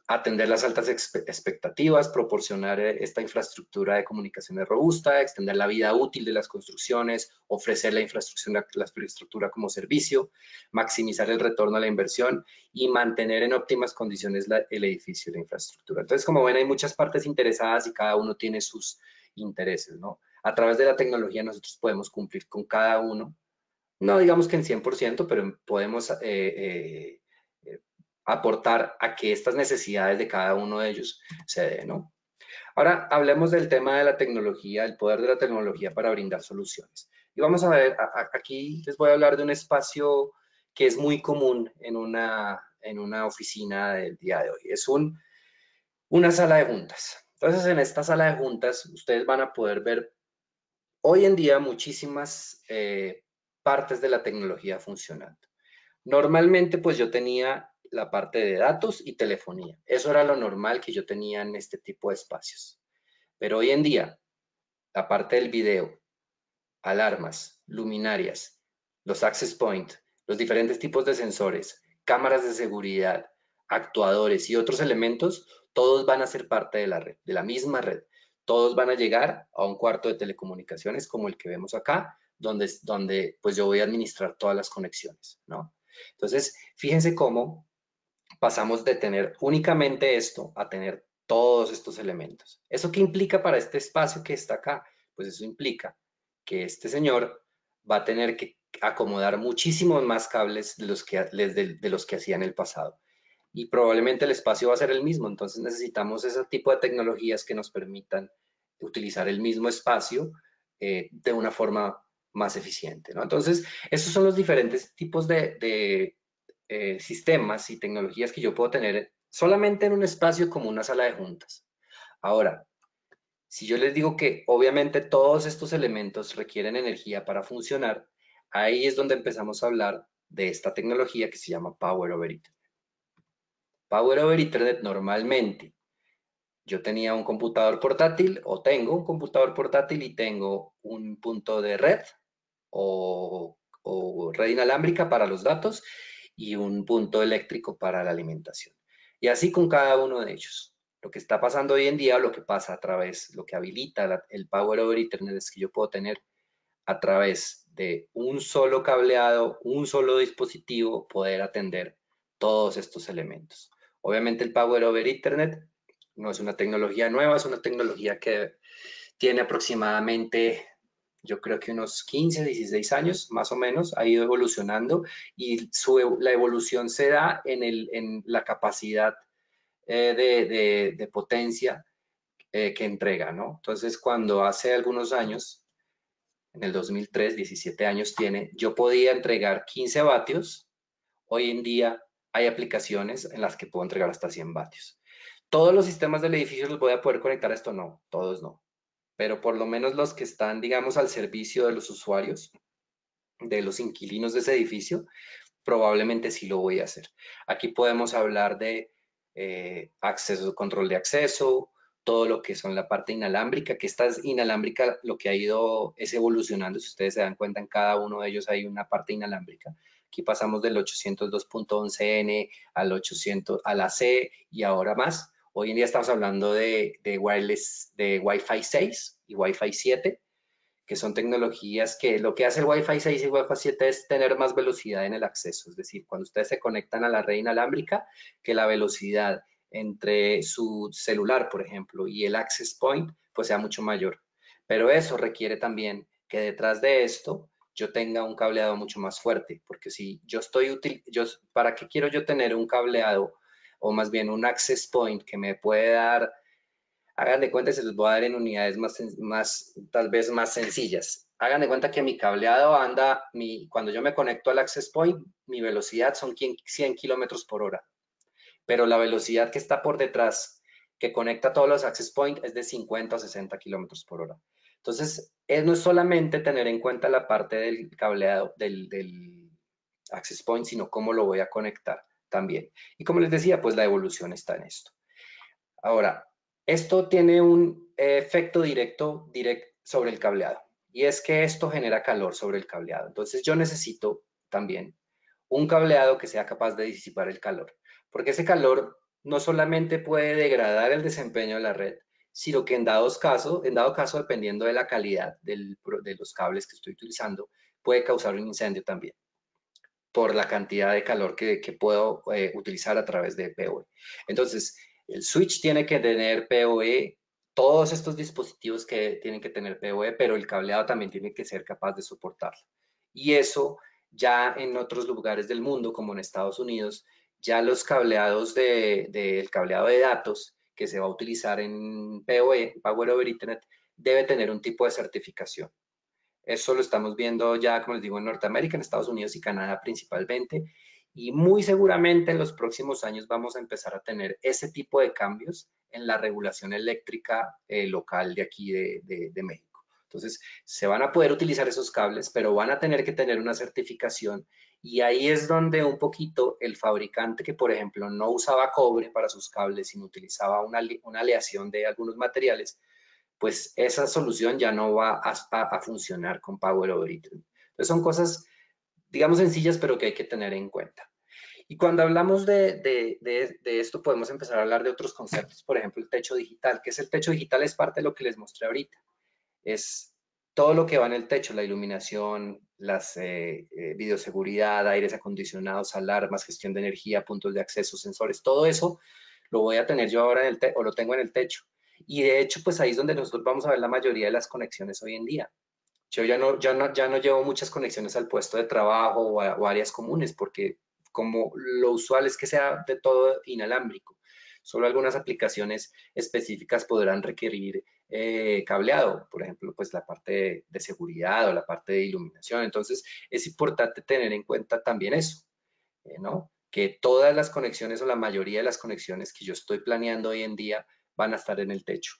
Atender las altas expectativas, proporcionar esta infraestructura de comunicaciones robusta, extender la vida útil de las construcciones, ofrecer la infraestructura como servicio, maximizar el retorno a la inversión y mantener en óptimas condiciones el edificio y la infraestructura. Entonces, como ven, hay muchas partes interesadas y cada uno tiene sus intereses, ¿no? A través de la tecnología nosotros podemos cumplir con cada uno, no digamos que en 100%, pero podemos aportar a que estas necesidades de cada uno de ellos se den, ¿no? Ahora hablemos del tema de la tecnología, el poder de la tecnología para brindar soluciones. Y vamos a ver, aquí les voy a hablar de un espacio que es muy común en una oficina del día de hoy. Es una sala de juntas. Entonces, en esta sala de juntas, ustedes van a poder ver hoy en día muchísimas partes de la tecnología funcionando. Normalmente, pues yo tenía la parte de datos y telefonía. Eso era lo normal que yo tenía en este tipo de espacios. Pero hoy en día, la parte del video, alarmas, luminarias, los access point, los diferentes tipos de sensores, cámaras de seguridad, actuadores y otros elementos, todos van a ser parte de la red, de la misma red. Todos van a llegar a un cuarto de telecomunicaciones como el que vemos acá, donde pues yo voy a administrar todas las conexiones, ¿no? Entonces, fíjense cómo pasamos de tener únicamente esto a tener todos estos elementos. ¿Eso qué implica para este espacio que está acá? Pues eso implica que este señor va a tener que acomodar muchísimos más cables de los que hacía en el pasado. Y probablemente el espacio va a ser el mismo, entonces necesitamos ese tipo de tecnologías que nos permitan utilizar el mismo espacio de una forma más eficiente, ¿no? Entonces, esos son los diferentes tipos de sistemas y tecnologías que yo puedo tener solamente en un espacio como una sala de juntas. Ahora, si yo les digo que obviamente todos estos elementos requieren energía para funcionar, ahí es donde empezamos a hablar de esta tecnología que se llama Power over Ethernet. Power over Ethernet normalmente, yo tenía un computador portátil o tengo un computador portátil y tengo un punto de red o red inalámbrica para los datos y un punto eléctrico para la alimentación. Y así con cada uno de ellos. Lo que está pasando hoy en día, lo que pasa a través, lo que habilita el Power over Ethernet es que yo puedo tener a través de un solo cableado, un solo dispositivo, poder atender todos estos elementos. Obviamente el Power over Ethernet no es una tecnología nueva, es una tecnología que tiene aproximadamente, yo creo que unos 15, 16 años más o menos, ha ido evolucionando y la evolución se da en la capacidad de potencia que entrega, ¿no? Entonces, cuando hace algunos años, en el 2003, 17 años tiene, yo podía entregar 15 vatios, hoy en día hay aplicaciones en las que puedo entregar hasta 100 vatios. ¿Todos los sistemas del edificio los voy a poder conectar a esto? No, todos no. Pero por lo menos los que están, digamos, al servicio de los usuarios, de los inquilinos de ese edificio, probablemente sí lo voy a hacer. Aquí podemos hablar de acceso, control de acceso, todo lo que son la parte inalámbrica, que esta es inalámbrica, lo que ha ido es evolucionando. Si ustedes se dan cuenta, en cada uno de ellos hay una parte inalámbrica. Aquí pasamos del 802.11n al 800, a la C y ahora más. Hoy en día estamos hablando de wireless, de Wi-Fi 6 y Wi-Fi 7, que son tecnologías que lo que hace el Wi-Fi 6 y Wi-Fi 7 es tener más velocidad en el acceso. Es decir, cuando ustedes se conectan a la red inalámbrica, que la velocidad entre su celular, por ejemplo, y el access point, pues sea mucho mayor. Pero eso requiere también que detrás de esto yo tenga un cableado mucho más fuerte, porque si yo estoy ¿para qué quiero yo tener un cableado o más bien un access point que me puede dar? Hagan de cuenta, se los voy a dar en unidades tal vez más sencillas. Hagan de cuenta que mi cableado anda, cuando yo me conecto al access point, mi velocidad son 100 kilómetros por hora. Pero la velocidad que está por detrás, que conecta todos los access points, es de 50 o 60 kilómetros por hora. Entonces, no es solamente tener en cuenta la parte del cableado, del access point, sino cómo lo voy a conectar también. Y como les decía, pues la evolución está en esto. Ahora, esto tiene un efecto directo sobre el cableado y es que esto genera calor sobre el cableado. Entonces yo necesito también un cableado que sea capaz de disipar el calor, porque ese calor no solamente puede degradar el desempeño de la red, sino que en dado caso, dependiendo de la calidad de los cables que estoy utilizando, puede causar un incendio también por la cantidad de calor que puedo utilizar a través de PoE. Entonces, el switch tiene que tener PoE, todos estos dispositivos que tienen que tener PoE, pero el cableado también tiene que ser capaz de soportarlo. Y eso ya en otros lugares del mundo, como en Estados Unidos, ya los cableados del cableado de datos que se va a utilizar en PoE, Power over Ethernet, debe tener un tipo de certificación. Eso lo estamos viendo ya, como les digo, en Norteamérica, en Estados Unidos y Canadá principalmente. Y muy seguramente en los próximos años vamos a empezar a tener ese tipo de cambios en la regulación eléctrica local de aquí de México. Entonces, se van a poder utilizar esos cables, pero van a tener que tener una certificación. Y ahí es donde un poquito el fabricante que, por ejemplo, no usaba cobre para sus cables, sino utilizaba una aleación de algunos materiales, pues esa solución ya no va a funcionar con Power over Ethernet. Entonces son cosas, digamos, sencillas, pero que hay que tener en cuenta. Y cuando hablamos de esto, podemos empezar a hablar de otros conceptos, por ejemplo, el techo digital. ¿Qué es el techo digital? Es parte de lo que les mostré ahorita. Es todo lo que va en el techo, la iluminación, las videoseguridad, aires acondicionados, alarmas, gestión de energía, puntos de acceso, sensores, todo eso lo voy a tener yo ahora o lo tengo en el techo. Y de hecho, pues ahí es donde nosotros vamos a ver la mayoría de las conexiones hoy en día. Yo ya no llevo muchas conexiones al puesto de trabajo o a áreas comunes, porque como lo usual es que sea de todo inalámbrico. Solo algunas aplicaciones específicas podrán requerir cableado, por ejemplo, pues la parte de seguridad o la parte de iluminación. Entonces, es importante tener en cuenta también eso, ¿no? Que todas las conexiones o la mayoría de las conexiones que yo estoy planeando hoy en día van a estar en el techo.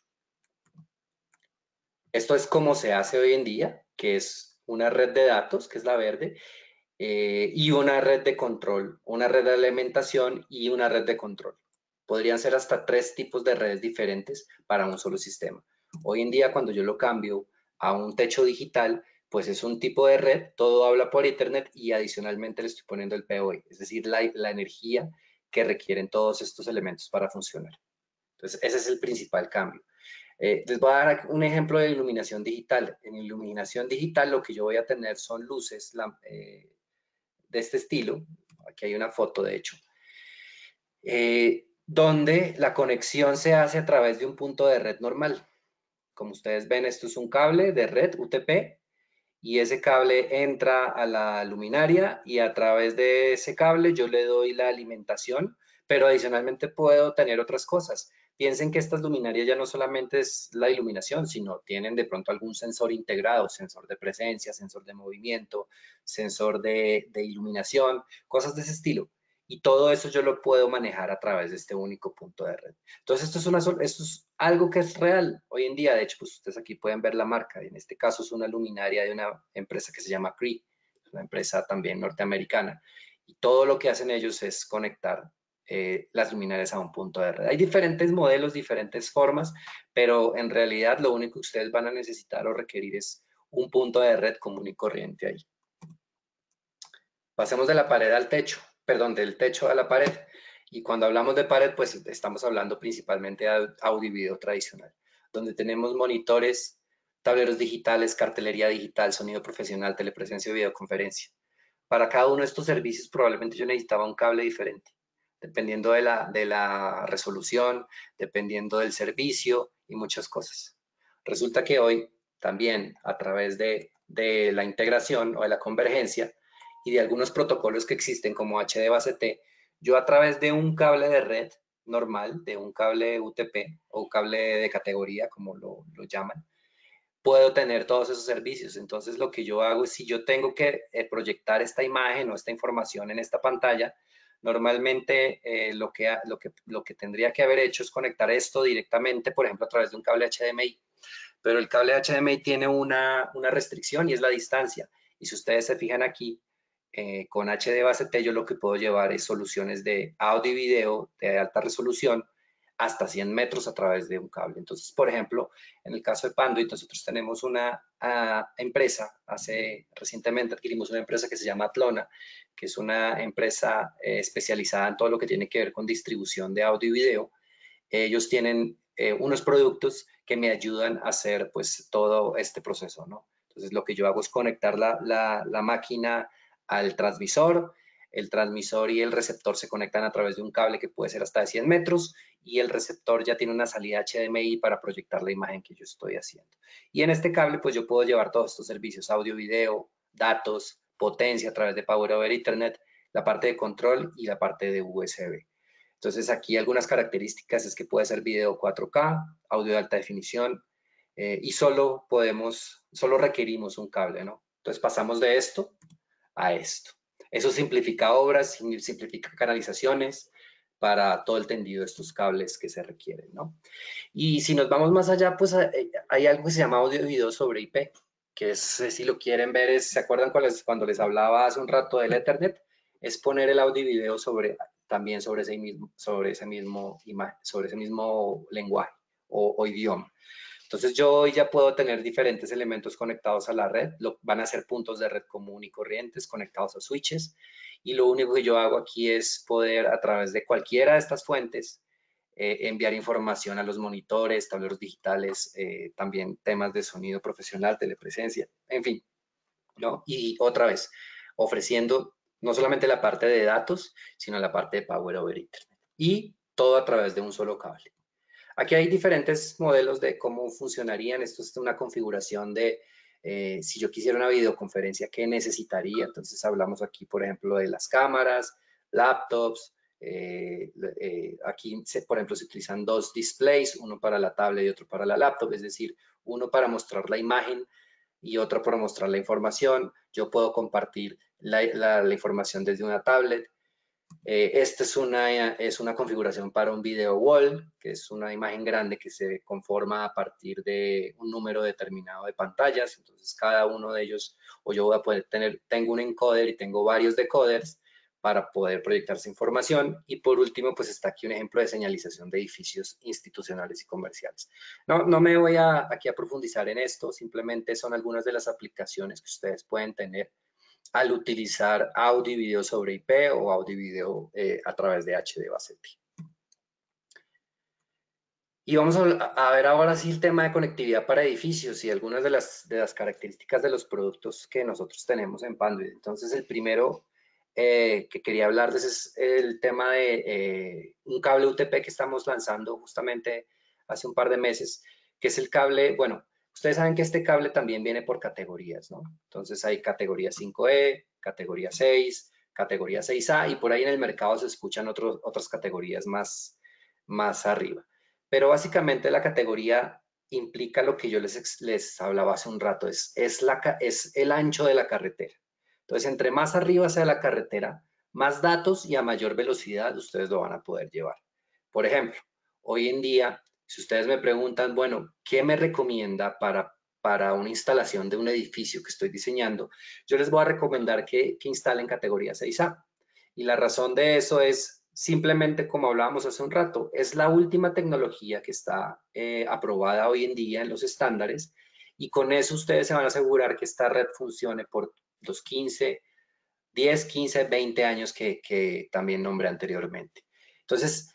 Esto es como se hace hoy en día, que es una red de datos, que es la verde, y una red de control, una red de alimentación y una red de control. Podrían ser hasta 3 tipos de redes diferentes para un solo sistema. Hoy en día, cuando yo lo cambio a un techo digital, pues es un tipo de red, todo habla por Ethernet y adicionalmente le estoy poniendo el PoE, es decir, la energía que requieren todos estos elementos para funcionar. Entonces, ese es el principal cambio. Les voy a dar un ejemplo de iluminación digital. En iluminación digital lo que yo voy a tener son luces de este estilo. Aquí hay una foto, de hecho, donde la conexión se hace a través de un punto de red normal. Como ustedes ven, esto es un cable de red UTP y ese cable entra a la luminaria y a través de ese cable yo le doy la alimentación, pero adicionalmente puedo tener otras cosas. Piensen que estas luminarias ya no solamente es la iluminación, sino tienen de pronto algún sensor integrado, sensor de presencia, sensor de movimiento, sensor de iluminación, cosas de ese estilo. Y todo eso yo lo puedo manejar a través de este único punto de red. Entonces, esto es algo que es real hoy en día. De hecho, pues ustedes aquí pueden ver la marca. En este caso es una luminaria de una empresa que se llama Cree, una empresa también norteamericana. Y todo lo que hacen ellos es conectar las luminarias a un punto de red. Hay diferentes modelos, diferentes formas, pero en realidad lo único que ustedes van a necesitar o requerir es un punto de red común y corriente ahí. Pasemos de la pared al techo, perdón, del techo a la pared. Y cuando hablamos de pared, pues estamos hablando principalmente de audio y video tradicional, donde tenemos monitores, tableros digitales, cartelería digital, sonido profesional, telepresencia y videoconferencia. Para cada uno de estos servicios probablemente yo necesitaba un cable diferente, dependiendo de la resolución, dependiendo del servicio y muchas cosas. Resulta que hoy también a través de la integración o de la convergencia y de algunos protocolos que existen como HD base T, yo a través de un cable de red normal, de un cable UTP o cable de categoría, como lo llaman, puedo tener todos esos servicios. Entonces, lo que yo hago es, si yo tengo que proyectar esta imagen o esta información en esta pantalla, normalmente lo que tendría que haber hecho es conectar esto directamente, por ejemplo, a través de un cable HDMI. Pero el cable HDMI tiene una restricción y es la distancia. Y si ustedes se fijan aquí, con HD base T yo lo que puedo llevar es soluciones de audio y video de alta resolución hasta 100 metros a través de un cable. Entonces, por ejemplo, en el caso de Panduit, nosotros tenemos una empresa, recientemente adquirimos una empresa que se llama Atlona, que es una empresa especializada en todo lo que tiene que ver con distribución de audio y video. Ellos tienen unos productos que me ayudan a hacer pues todo este proceso, ¿no? Entonces, lo que yo hago es conectar la máquina al transmisor, el transmisor y el receptor se conectan a través de un cable que puede ser hasta de 100 metros y el receptor ya tiene una salida HDMI para proyectar la imagen que yo estoy haciendo. Y en este cable pues yo puedo llevar todos estos servicios, audio, video, datos, potencia a través de Power over Ethernet, la parte de control y la parte de USB. Entonces aquí algunas características es que puede ser video 4K, audio de alta definición y solo requerimos un cable, ¿no? Entonces pasamos de esto a esto. Eso simplifica obras, simplifica canalizaciones para todo el tendido de estos cables que se requieren, ¿no? Y si nos vamos más allá, pues hay algo que se llama audio y video sobre IP, que es, si lo quieren ver, ¿se acuerdan cuando les hablaba hace un rato del Ethernet? Es poner el audio y video también sobre ese mismo lenguaje o idioma. Entonces yo hoy ya puedo tener diferentes elementos conectados a la red, van a ser puntos de red común y corrientes conectados a switches y lo único que yo hago aquí es poder a través de cualquiera de estas fuentes enviar información a los monitores, tableros digitales, también temas de sonido profesional, telepresencia, en fin, ¿no? Y otra vez, ofreciendo no solamente la parte de datos, sino la parte de Power over Ethernet y todo a través de un solo cable. Aquí hay diferentes modelos de cómo funcionarían. Esto es una configuración de si yo quisiera una videoconferencia, ¿qué necesitaría? Entonces hablamos aquí, por ejemplo, de las cámaras, laptops, Aquí, por ejemplo, se utilizan dos displays, uno para la tablet y otro para la laptop, es decir, uno para mostrar la imagen y otro para mostrar la información. Yo puedo compartir la información desde una tablet. Esta es una configuración para un video wall, que es una imagen grande que se conforma a partir de un número determinado de pantallas. Entonces, cada uno de ellos, o yo voy a poder tengo un encoder y tengo varios decoders para poder proyectar esa información. Y por último, pues está aquí un ejemplo de señalización de edificios institucionales y comerciales. No me voy aquí a profundizar en esto, simplemente son algunas de las aplicaciones que ustedes pueden tener al utilizar audio y video sobre IP o audio y video a través de HDBaseT. Y vamos a ver ahora sí el tema de conectividad para edificios y algunas de las características de los productos que nosotros tenemos en Panduit. Entonces, el primero que quería hablarles es el tema de un cable UTP que estamos lanzando justamente hace un par de meses, que es el cable, bueno, ustedes saben que este cable también viene por categorías, ¿no? Entonces hay categoría 5E, categoría 6, categoría 6A y por ahí en el mercado se escuchan otras categorías más arriba. Pero básicamente la categoría implica lo que yo les hablaba hace un rato, es el ancho de la carretera. Entonces, entre más arriba sea la carretera, más datos y a mayor velocidad ustedes lo van a poder llevar. Por ejemplo, hoy en día, si ustedes me preguntan, bueno, ¿qué me recomienda para una instalación de un edificio que estoy diseñando? Yo les voy a recomendar que instalen categoría 6A. Y la razón de eso es simplemente, como hablábamos hace un rato, es la última tecnología que está aprobada hoy en día en los estándares y con eso ustedes se van a asegurar que esta red funcione por los 10, 15, 20 años que también nombré anteriormente. Entonces,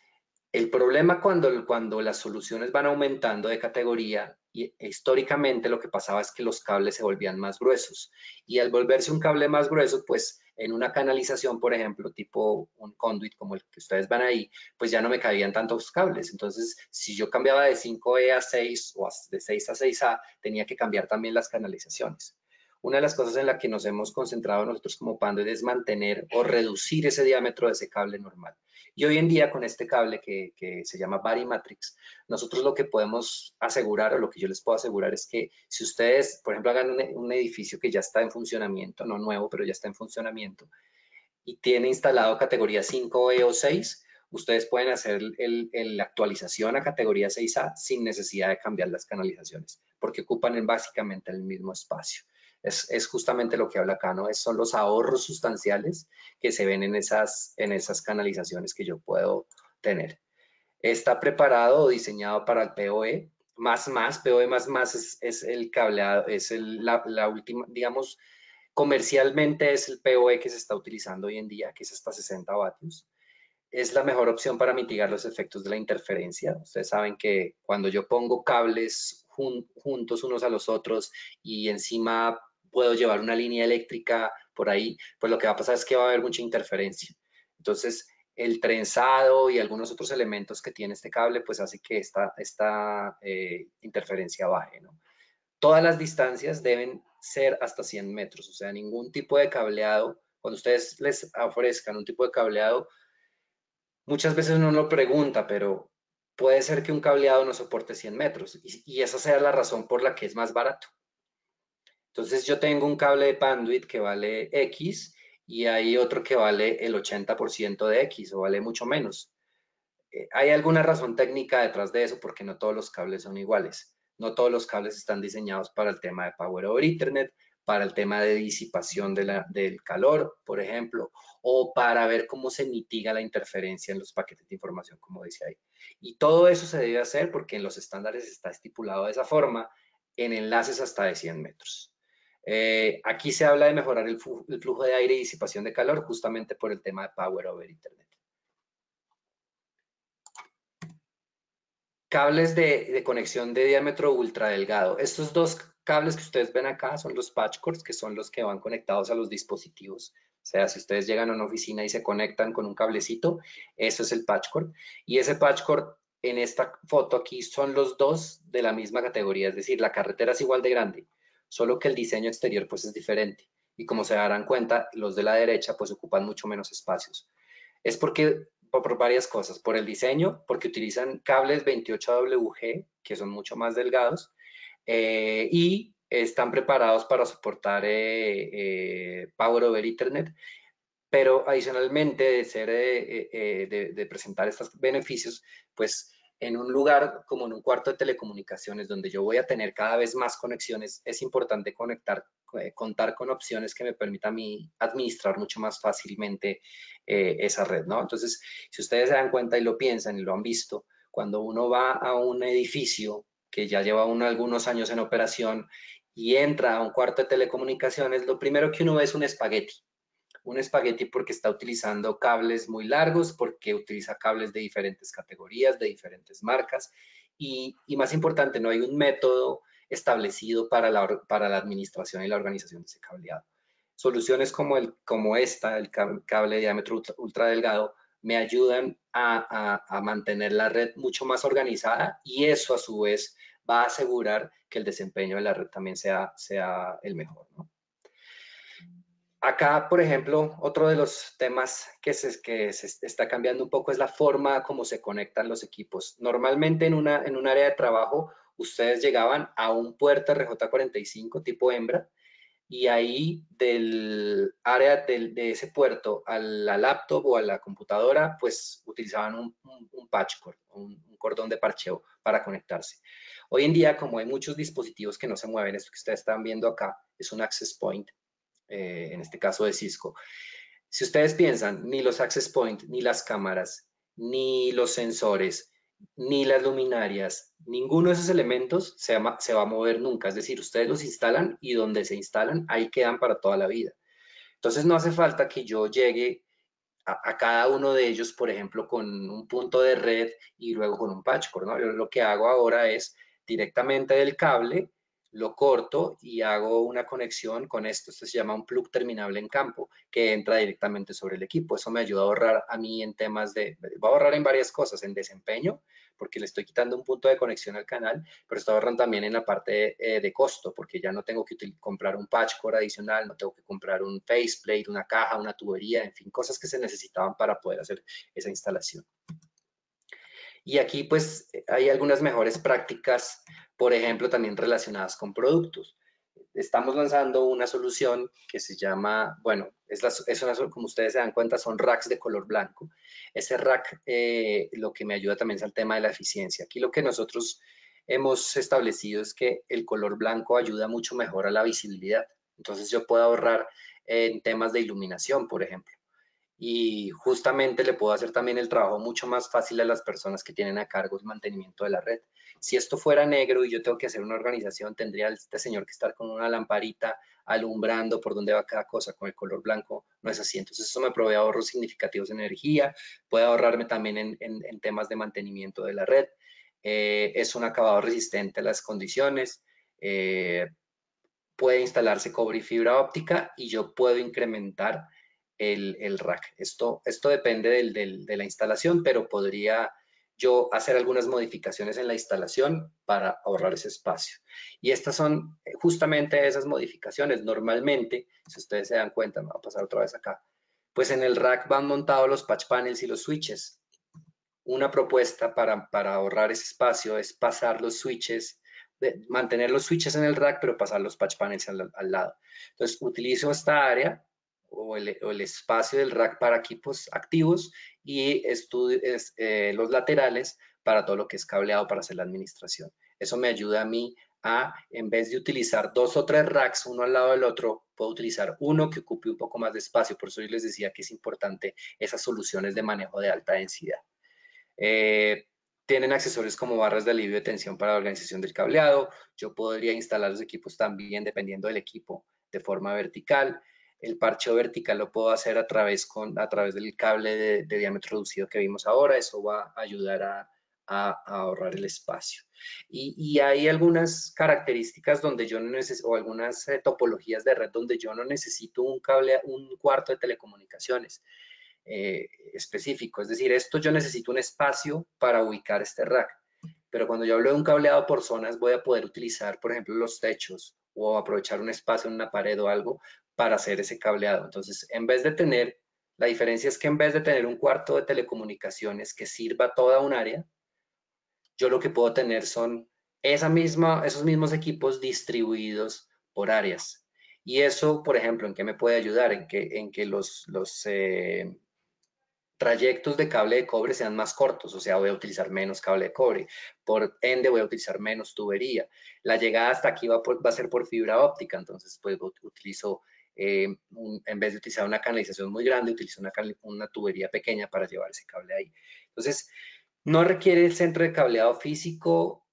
el problema cuando las soluciones van aumentando de categoría, y históricamente lo que pasaba es que los cables se volvían más gruesos. Y al volverse un cable más grueso, pues en una canalización, por ejemplo, tipo un conduit como el que ustedes van ahí, pues ya no me cabían tantos cables. Entonces, si yo cambiaba de 5E a 6 o de 6 a 6A, tenía que cambiar también las canalizaciones. Una de las cosas en la que nos hemos concentrado nosotros como Panduit es mantener o reducir ese diámetro de ese cable normal. Y hoy en día con este cable que se llama Varimatrix, nosotros lo que podemos asegurar o lo que yo les puedo asegurar es que si ustedes, por ejemplo, hagan un edificio que ya está en funcionamiento, no nuevo, pero ya está en funcionamiento y tiene instalado categoría 5E o 6, ustedes pueden hacer la actualización a categoría 6A sin necesidad de cambiar las canalizaciones, porque ocupan básicamente el mismo espacio. Es justamente lo que habla acá, ¿no? Son los ahorros sustanciales que se ven en esas canalizaciones que yo puedo tener. Está preparado o diseñado para el PoE++. PoE++ es el cableado, es la última, digamos, comercialmente es el PoE que se está utilizando hoy en día, que es hasta 60 vatios. Es la mejor opción para mitigar los efectos de la interferencia. Ustedes saben que cuando yo pongo cables juntos unos a los otros y encima puedo llevar una línea eléctrica por ahí, pues lo que va a pasar es que va a haber mucha interferencia. Entonces, el trenzado y algunos otros elementos que tiene este cable, pues hace que esta interferencia baje, ¿no? Todas las distancias deben ser hasta 100 metros, o sea, ningún tipo de cableado, cuando ustedes les ofrezcan un tipo de cableado, muchas veces uno lo pregunta, pero puede ser que un cableado no soporte 100 metros y esa sea la razón por la que es más barato. Entonces yo tengo un cable de Panduit que vale X y hay otro que vale el 80% de X o vale mucho menos. Hay alguna razón técnica detrás de eso porque no todos los cables son iguales. No todos los cables están diseñados para el tema de Power over Ethernet, para el tema de disipación del calor, por ejemplo, o para ver cómo se mitiga la interferencia en los paquetes de información, como dice ahí. Y todo eso se debe hacer porque en los estándares está estipulado de esa forma en enlaces hasta de 100 metros. Aquí se habla de mejorar el flujo de aire y disipación de calor justamente por el tema de Power over Ethernet. Cables de conexión de diámetro ultra delgado. Estos dos cables que ustedes ven acá son los patch cords, que son los que van conectados a los dispositivos. O sea, si ustedes llegan a una oficina y se conectan con un cablecito, eso es el patch cord. Y ese patch cord en esta foto aquí son los dos de la misma categoría, es decir, la carretera es igual de grande, solo que el diseño exterior pues es diferente. Y como se darán cuenta, los de la derecha pues ocupan mucho menos espacios. Es porque por varias cosas. Por el diseño, porque utilizan cables 28WG, que son mucho más delgados, y están preparados para soportar Power over Ethernet. Pero adicionalmente de presentar estos beneficios, pues en un lugar como en un cuarto de telecomunicaciones donde yo voy a tener cada vez más conexiones, es importante contar con opciones que me permitan a mí administrar mucho más fácilmente esa red, ¿no? Entonces, si ustedes se dan cuenta y lo piensan y lo han visto, cuando uno va a un edificio que ya lleva algunos años en operación y entra a un cuarto de telecomunicaciones, lo primero que uno ve es un espagueti. Un espagueti porque está utilizando cables muy largos, porque utiliza cables de diferentes categorías, de diferentes marcas y más importante, no hay un método establecido para la administración y la organización de ese cableado. Soluciones como esta, el cable de diámetro ultra delgado, me ayudan a mantener la red mucho más organizada y eso a su vez va a asegurar que el desempeño de la red también sea el mejor, ¿no? Acá, por ejemplo, otro de los temas que se está cambiando un poco es la forma como se conectan los equipos. Normalmente en un área de trabajo, ustedes llegaban a un puerto RJ45 tipo hembra y ahí del área de ese puerto a la laptop o a la computadora, pues utilizaban un patch cord, un cordón de parcheo para conectarse. Hoy en día, como hay muchos dispositivos que no se mueven, esto que ustedes están viendo acá es un access point, en este caso de Cisco. Si ustedes piensan, ni los access point, ni las cámaras, ni los sensores, ni las luminarias, ninguno de esos elementos se va a mover nunca. Es decir, ustedes los instalan y donde se instalan, ahí quedan para toda la vida. Entonces no hace falta que yo llegue a cada uno de ellos, por ejemplo, con un punto de red y luego con un patch cord, ¿no? Yo lo que hago ahora es directamente del cable, lo corto y hago una conexión con esto. Esto se llama un plug terminable en campo, que entra directamente sobre el equipo. Eso me ayuda a ahorrar a mí en temas va a ahorrar en varias cosas, en desempeño, porque le estoy quitando un punto de conexión al canal, pero estoy ahorrando también en la parte de costo, porque ya no tengo que comprar un patch cord adicional, no tengo que comprar un faceplate, una caja, una tubería, en fin, cosas que se necesitaban para poder hacer esa instalación. Y aquí pues hay algunas mejores prácticas, por ejemplo, también relacionadas con productos. Estamos lanzando una solución que se llama, bueno, como ustedes se dan cuenta, son racks de color blanco. Ese rack lo que me ayuda también es al tema de la eficiencia. Aquí lo que nosotros hemos establecido es que el color blanco ayuda mucho mejor a la visibilidad. Entonces yo puedo ahorrar en temas de iluminación, por ejemplo. Y justamente le puedo hacer también el trabajo mucho más fácil a las personas que tienen a cargo el mantenimiento de la red. Si esto fuera negro y yo tengo que hacer una organización, tendría este señor que estar con una lamparita alumbrando por dónde va cada cosa. Con el color blanco no es así. Entonces eso me provee ahorros significativos de energía, puede ahorrarme también en temas de mantenimiento de la red. Es un acabado resistente a las condiciones. Puede instalarse cobre y fibra óptica y yo puedo incrementar el rack. Esto depende de la instalación, pero podría yo hacer algunas modificaciones en la instalación para ahorrar ese espacio. Y estas son justamente esas modificaciones. Normalmente, si ustedes se dan cuenta, me va a pasar otra vez acá, pues en el rack van montados los patch panels y los switches. Una propuesta para ahorrar ese espacio es pasar los switches, mantener los switches en el rack, pero pasar los patch panels al lado. Entonces, utilizo esta área o el espacio del rack para equipos activos y los laterales para todo lo que es cableado para hacer la administración. Eso me ayuda a mí en vez de utilizar 2 o 3 racks uno al lado del otro, puedo utilizar uno que ocupe un poco más de espacio. Por eso yo les decía que es importante esas soluciones de manejo de alta densidad. Tienen accesorios como barras de alivio de tensión para la organización del cableado. Yo podría instalar los equipos también, dependiendo del equipo, de forma vertical. El parcheo vertical lo puedo hacer a través del cable de diámetro reducido que vimos ahora. Eso va a ayudar a ahorrar el espacio. Y hay algunas características donde yo no necesito, o algunas topologías de red donde yo no necesito un cuarto de telecomunicaciones específico. Es decir, yo necesito un espacio para ubicar este rack. Pero cuando yo hablo de un cableado por zonas, voy a poder utilizar, por ejemplo, los techos o aprovechar un espacio en una pared o algo para hacer ese cableado. Entonces, en vez de tener La diferencia es que en vez de tener un cuarto de telecomunicaciones que sirva toda un área, yo lo que puedo tener son esos mismos equipos distribuidos por áreas. Y eso, por ejemplo, ¿en qué me puede ayudar? En que los trayectos de cable de cobre sean más cortos, o sea, voy a utilizar menos cable de cobre, por ende voy a utilizar menos tubería. La llegada hasta aquí va a ser por fibra óptica, entonces pues utilizo, en vez de utilizar una canalización muy grande, utilizo una tubería pequeña para llevar ese cable ahí. Entonces, no requiere el centro de cableado físico,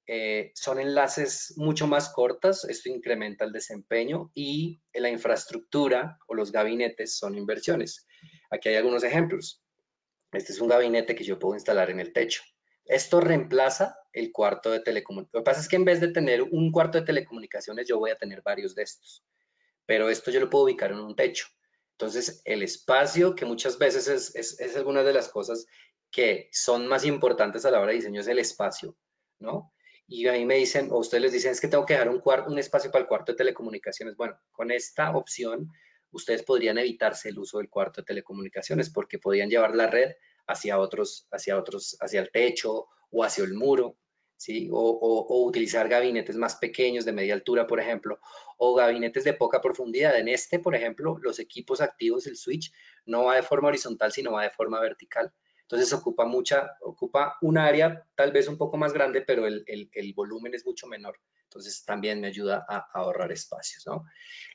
son enlaces mucho más cortas, esto incrementa el desempeño y la infraestructura o los gabinetes son inversiones. Aquí hay algunos ejemplos. Este es un gabinete que yo puedo instalar en el techo. Esto reemplaza el cuarto de telecomunicaciones. Lo que pasa es que en vez de tener un cuarto de telecomunicaciones, yo voy a tener varios de estos. Pero esto yo lo puedo ubicar en un techo. Entonces, el espacio, que muchas veces es alguna de las cosas que son más importantes a la hora de diseño, es el espacio, ¿no? Y ahí me dicen, o ustedes les dicen, es que tengo que dejar un espacio para el cuarto de telecomunicaciones. Bueno, con esta opción, ustedes podrían evitarse el uso del cuarto de telecomunicaciones porque podrían llevar la red hacia el techo o hacia el muro, ¿sí? O utilizar gabinetes más pequeños de media altura, por ejemplo, o gabinetes de poca profundidad. En este, por ejemplo, los equipos activos, el switch, no va de forma horizontal, sino va de forma vertical. Entonces ocupa un área tal vez un poco más grande, pero el volumen es mucho menor. Entonces también me ayuda a ahorrar espacios, ¿no?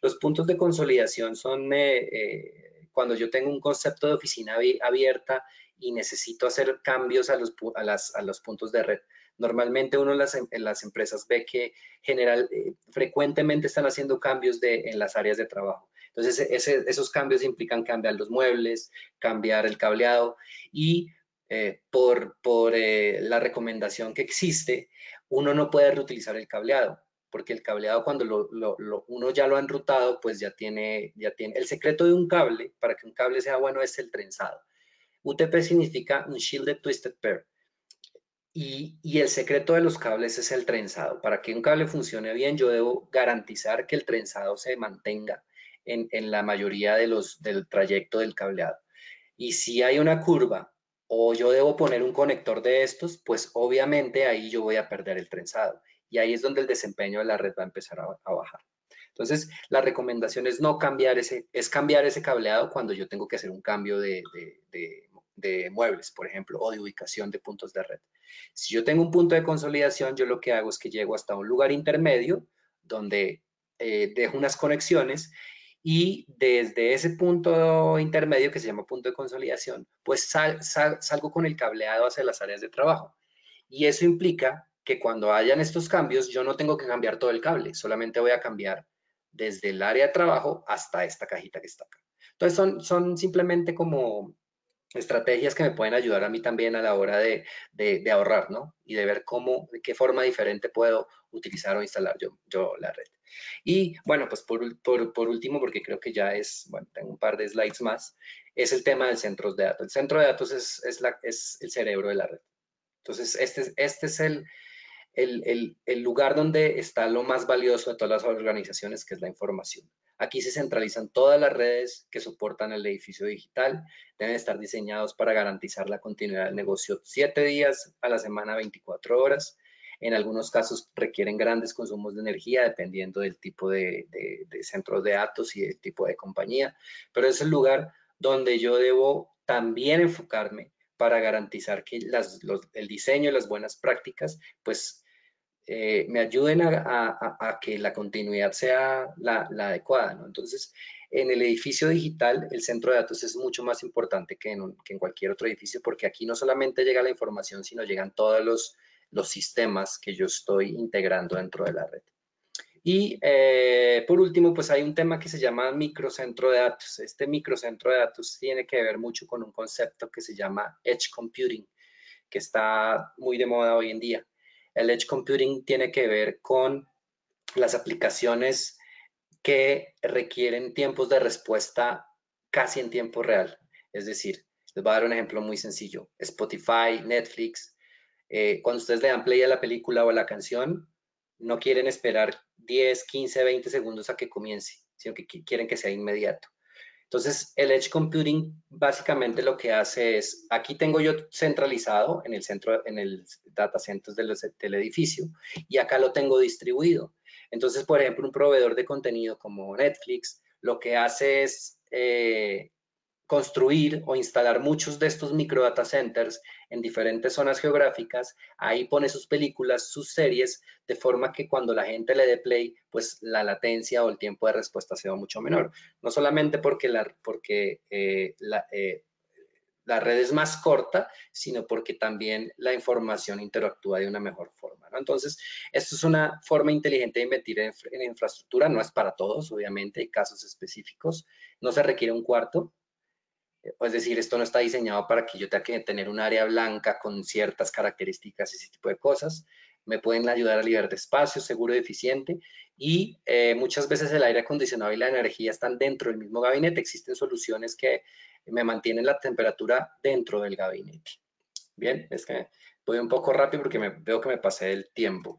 Los puntos de consolidación son cuando yo tengo un concepto de oficina abierta y necesito hacer cambios a los puntos de red. Normalmente uno en las empresas ve que frecuentemente están haciendo cambios en las áreas de trabajo. Entonces, esos cambios implican cambiar los muebles, cambiar el cableado y por la recomendación que existe, uno no puede reutilizar el cableado, porque el cableado cuando uno ya lo ha enrutado, pues ya tiene. El secreto de un cable, para que un cable sea bueno, es el trenzado. UTP significa Unshielded Twisted Pair. Y el secreto de los cables es el trenzado. Para que un cable funcione bien, yo debo garantizar que el trenzado se mantenga en la mayoría del trayecto del cableado. Y si hay una curva o yo debo poner un conector de estos, pues obviamente ahí yo voy a perder el trenzado. Y ahí es donde el desempeño de la red va a empezar a bajar. Entonces, la recomendación es no cambiar cambiar ese cableado cuando yo tengo que hacer un cambio de muebles, por ejemplo, o de ubicación de puntos de red. Si yo tengo un punto de consolidación, yo lo que hago es que llego hasta un lugar intermedio donde dejo unas conexiones y desde ese punto intermedio que se llama punto de consolidación, pues salgo con el cableado hacia las áreas de trabajo. Y eso implica que cuando hayan estos cambios, yo no tengo que cambiar todo el cable, solamente voy a cambiar desde el área de trabajo hasta esta cajita que está acá. Entonces son simplemente como estrategias que me pueden ayudar a mí también a la hora de ahorrar, ¿no? Y de ver de qué forma diferente puedo utilizar o instalar yo la red. Y bueno, pues por último, porque creo que ya bueno, tengo un par de slides más, es el tema del centro de datos. El centro de datos es el cerebro de la red. Entonces, este es el lugar donde está lo más valioso de todas las organizaciones, que es la información. Aquí se centralizan todas las redes que soportan el edificio digital. Deben estar diseñados para garantizar la continuidad del negocio 7 días a la semana, 24 horas. En algunos casos requieren grandes consumos de energía dependiendo del tipo de centros de datos y del tipo de compañía, pero es el lugar donde yo debo también enfocarme para garantizar que el diseño y las buenas prácticas pues me ayuden a que la continuidad sea la adecuada, ¿no? Entonces, en el edificio digital, el centro de datos es mucho más importante que en cualquier otro edificio, porque aquí no solamente llega la información, sino llegan todos los sistemas que yo estoy integrando dentro de la red. Y por último, pues hay un tema que se llama microcentro de datos. Este microcentro de datos tiene que ver mucho con un concepto que se llama Edge Computing, que está muy de moda hoy en día. El Edge Computing tiene que ver con las aplicaciones que requieren tiempos de respuesta casi en tiempo real. Es decir, les voy a dar un ejemplo muy sencillo. Spotify, Netflix, cuando ustedes le dan play a la película o a la canción, no quieren esperar 10, 15, 20 segundos a que comience, sino que quieren que sea inmediato. Entonces, el Edge Computing básicamente lo que hace es, aquí tengo yo centralizado en el centro, en el data center del edificio, y acá lo tengo distribuido. Entonces, por ejemplo, un proveedor de contenido como Netflix, lo que hace es construir o instalar muchos de estos micro data centers en diferentes zonas geográficas, ahí pone sus películas, sus series, de forma que cuando la gente le dé play, pues la latencia o el tiempo de respuesta sea mucho menor. No solamente porque la red es más corta, sino porque también la información interactúa de una mejor forma, ¿no? Entonces, esto es una forma inteligente de invertir en infraestructura, no es para todos, obviamente, hay casos específicos, no se requiere un cuarto. Es decir, esto no está diseñado para que yo tenga que tener un área blanca con ciertas características y ese tipo de cosas. Me pueden ayudar a liberar espacio, seguro y eficiente. Y muchas veces el aire acondicionado y la energía están dentro del mismo gabinete. Existen soluciones que me mantienen la temperatura dentro del gabinete. Bien, es que voy un poco rápido porque veo que me pasé del tiempo.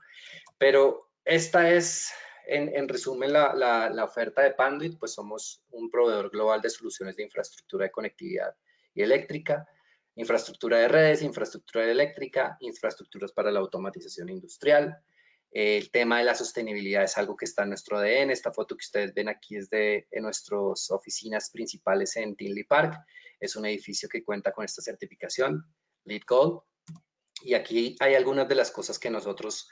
Pero esta es, en resumen, la oferta de Panduit. Pues somos un proveedor global de soluciones de infraestructura de conectividad y eléctrica, infraestructura de redes, infraestructura eléctrica, infraestructuras para la automatización industrial. El tema de la sostenibilidad es algo que está en nuestro ADN. Esta foto que ustedes ven aquí es de nuestras oficinas principales en Tinley Park. Es un edificio que cuenta con esta certificación, LEED Gold. Y aquí hay algunas de las cosas que nosotros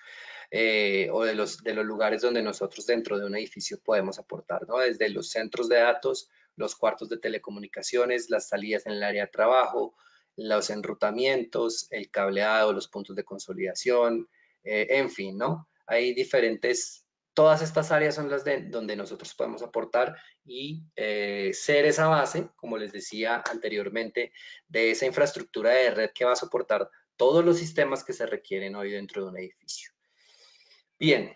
o de los lugares donde nosotros dentro de un edificio podemos aportar, ¿no? Desde los centros de datos, los cuartos de telecomunicaciones, las salidas en el área de trabajo, los enrutamientos, el cableado, los puntos de consolidación, en fin, ¿no? Hay diferentes, todas estas áreas son las donde nosotros podemos aportar y ser esa base, como les decía anteriormente, de esa infraestructura de red que va a soportar todos los sistemas que se requieren hoy dentro de un edificio. Bien,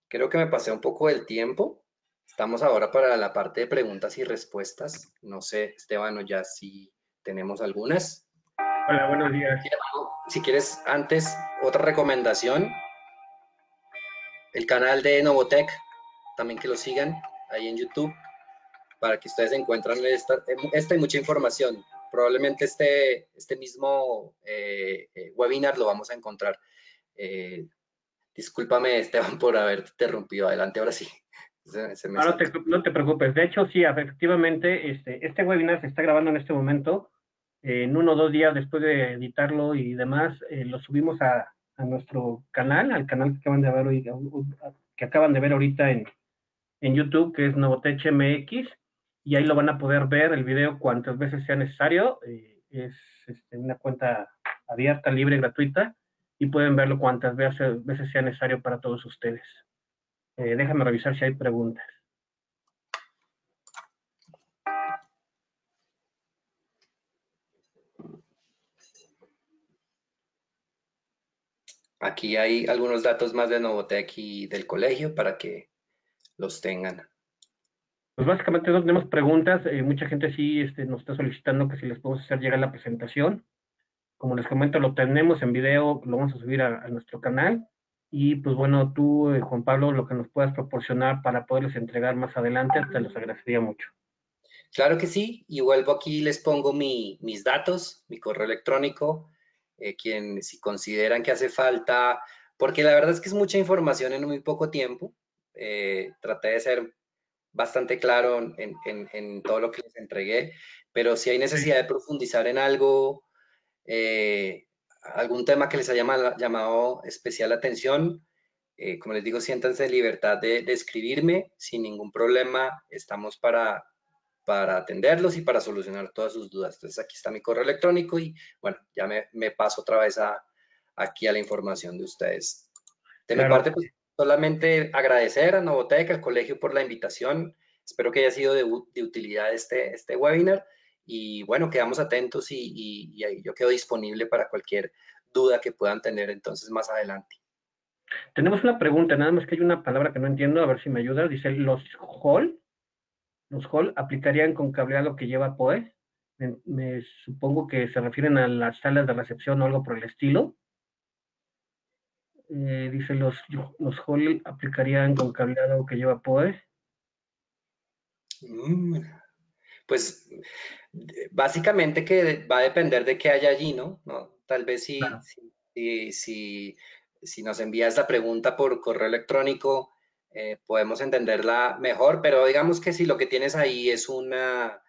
creo que me pasé un poco del tiempo. Estamos ahora para la parte de preguntas y respuestas. No sé, Esteban, o ya si tenemos algunas. Hola, buenos días. Si quieres, antes, otra recomendación. El canal de Novotec, también que lo sigan ahí en YouTube, para que ustedes encuentran esta y mucha información. Probablemente este mismo webinar lo vamos a encontrar. Discúlpame, Esteban, por haberte interrumpido. Adelante, ahora sí. No te preocupes. De hecho, sí, efectivamente, este webinar se está grabando en este momento. En 1 o 2 días después de editarlo y demás, lo subimos a nuestro canal, al canal que acaban de ver ahorita en YouTube, que es Novotech MX, y ahí lo van a poder ver el video cuantas veces sea necesario. Es una cuenta abierta, libre, gratuita, y pueden verlo cuantas veces sea necesario para todos ustedes. Déjame revisar si hay preguntas. Aquí hay algunos datos más de Novotec y del colegio para que los tengan. Pues básicamente no tenemos preguntas. Mucha gente sí nos está solicitando que si les podemos hacer llegar la presentación. Como les comento, lo tenemos en video, lo vamos a subir a nuestro canal. Y pues bueno, tú, Juan Pablo, lo que nos puedas proporcionar para poderles entregar más adelante, te los agradecería mucho. Claro que sí, y vuelvo aquí, les pongo mis datos, mi correo electrónico, si consideran que hace falta, porque la verdad es que es mucha información en muy poco tiempo. Traté de ser bastante claro en todo lo que les entregué, pero si hay necesidad de profundizar en algo, algún tema que les haya llamado especial atención, como les digo, siéntanse en libertad de escribirme sin ningún problema. Estamos para atenderlos y para solucionar todas sus dudas. Entonces aquí está mi correo electrónico y bueno, ya me paso otra vez aquí a la información de ustedes. De mi parte, pues solamente agradecer a Novotec, al colegio por la invitación. Espero que haya sido de utilidad este webinar y bueno, quedamos atentos y yo quedo disponible para cualquier duda que puedan tener entonces más adelante. Tenemos una pregunta, nada más que hay una palabra que no entiendo, a ver si me ayuda. Dice, ¿los hall aplicarían con cableado que lleva PoE? Me supongo que se refieren a las salas de recepción o algo por el estilo. Dice, los hall aplicarían con cableado que lleva PoE. Pues básicamente que va a depender de qué haya allí, ¿no? Tal vez Claro. si nos envías la pregunta por correo electrónico, podemos entenderla mejor, pero digamos que si lo que tienes ahí es una,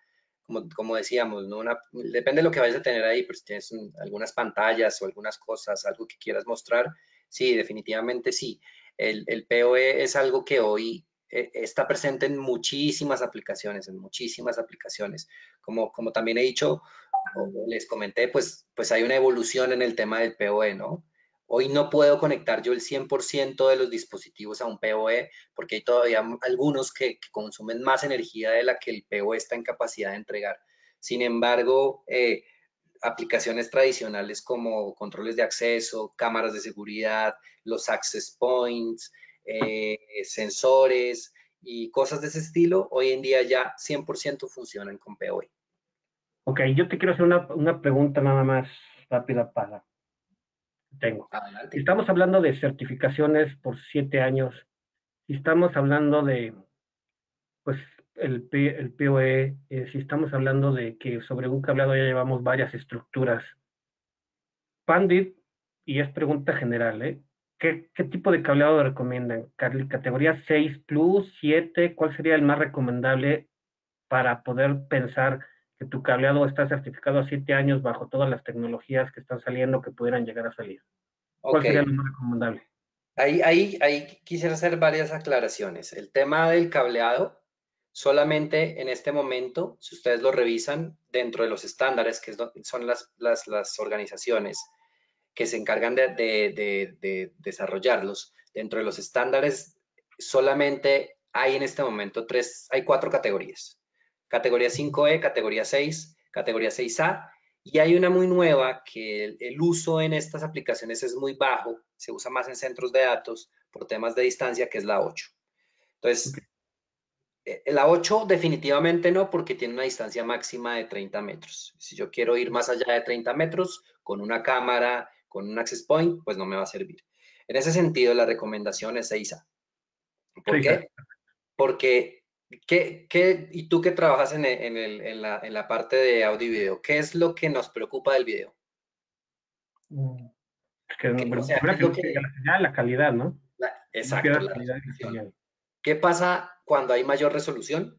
como decíamos, ¿no? Depende de lo que vayas a tener ahí, pero si tienes algunas pantallas o algunas cosas, algo que quieras mostrar, sí, definitivamente sí. El PoE es algo que hoy está presente en muchísimas aplicaciones, Como también he dicho, o les comenté, pues hay una evolución en el tema del PoE, ¿no? Hoy no puedo conectar yo el 100% de los dispositivos a un PoE porque hay todavía algunos que consumen más energía de la que el PoE está en capacidad de entregar. Sin embargo, aplicaciones tradicionales como controles de acceso, cámaras de seguridad, los access points, sensores y cosas de ese estilo, hoy en día ya 100% funcionan con PoE. Ok, yo te quiero hacer una pregunta nada más rápida para tengo. Si Adelante. estamos hablando de certificaciones por 7 años, si estamos hablando de, pues, el PoE, si estamos hablando de que sobre un cableado ya llevamos varias estructuras, Pandit, y es pregunta general, ¿qué tipo de cableado recomiendan? ¿Categoría 6 Plus, 7? ¿Cuál sería el más recomendable para poder pensar que tu cableado está certificado a 7 años bajo todas las tecnologías que están saliendo que pudieran llegar a salir? ¿Cuál Ok, sería lo más recomendable? ahí quisiera hacer varias aclaraciones. El tema del cableado, solamente en este momento, si ustedes lo revisan dentro de los estándares, que son las organizaciones que se encargan de desarrollarlos, dentro de los estándares, solamente hay en este momento hay 4 categorías. Categoría 5E, categoría 6, categoría 6A, y hay una muy nueva que el uso en estas aplicaciones es muy bajo, se usa más en centros de datos por temas de distancia, que es la 8. Ok. Entonces, la 8 definitivamente no, porque tiene una distancia máxima de 30 metros. Si yo quiero ir más allá de 30 metros con una cámara, con un access point, pues no me va a servir. En ese sentido, la recomendación es 6A. ¿Por 6A. qué? Porque, y tú que trabajas en la parte de audio y video, ¿qué es lo que nos preocupa del video? Es que, O bueno, sea, ¿qué primero es que lo no que... pierda la señal, la calidad, ¿no? No exacto, pierdas la calidad de la resolución. señal. ¿Qué pasa cuando hay mayor resolución?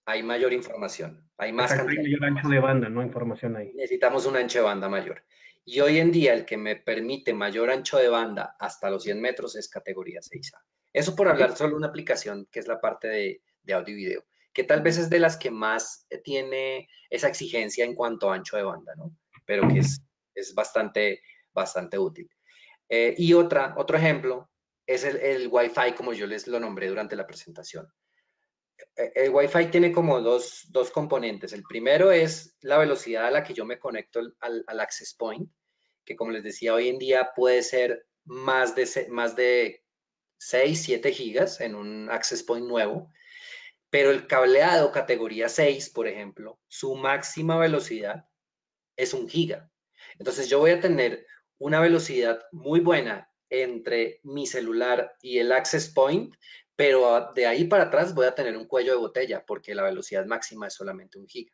Hay mayor información, hay más Exacto, hay cantidad de mayor ancho de información. banda, ¿no? Información ahí. Necesitamos un ancho de banda mayor. Y hoy en día el que me permite mayor ancho de banda hasta los 100 metros es categoría 6A. Eso por hablar solo de una aplicación que es la parte de audio y video, que tal vez es de las que más tiene esa exigencia en cuanto a ancho de banda, ¿no? Pero que es bastante útil. Y otro ejemplo es el Wi-Fi, como yo les lo nombré durante la presentación. El Wi-Fi tiene como dos componentes. El primero es la velocidad a la que yo me conecto al access point, que como les decía, hoy en día puede ser más de 6, 7 gigas en un access point nuevo, pero el cableado categoría 6, por ejemplo, su máxima velocidad es 1 giga. Entonces yo voy a tener una velocidad muy buena entre mi celular y el access point, pero de ahí para atrás voy a tener un cuello de botella porque la velocidad máxima es solamente 1 giga.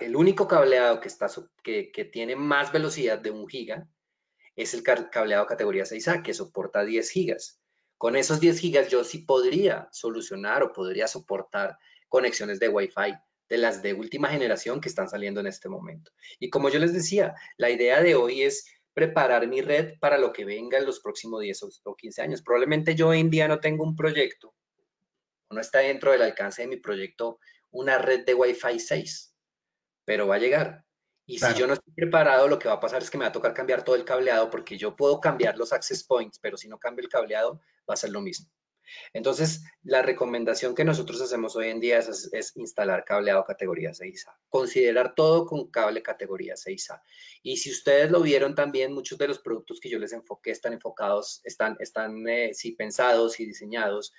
El único cableado que tiene más velocidad de 1 giga es el cableado categoría 6A, que soporta 10 gigas. Con esos 10 gigas yo sí podría solucionar o podría soportar conexiones de Wi-Fi de las de última generación que están saliendo en este momento. Y como yo les decía, la idea de hoy es preparar mi red para lo que venga en los próximos 10 o 15 años. Probablemente yo hoy en día no tengo un proyecto, o no está dentro del alcance de mi proyecto una red de Wi-Fi 6, pero va a llegar. Y si yo Claro. no estoy preparado, lo que va a pasar es que me va a tocar cambiar todo el cableado porque yo puedo cambiar los access points, pero si no cambio el cableado, va a ser lo mismo. Entonces, la recomendación que nosotros hacemos hoy en día es instalar cableado categoría 6A. Considerar todo con cable categoría 6A. Y si ustedes lo vieron también, muchos de los productos que yo les enfoqué están enfocados, están sí, pensados y diseñados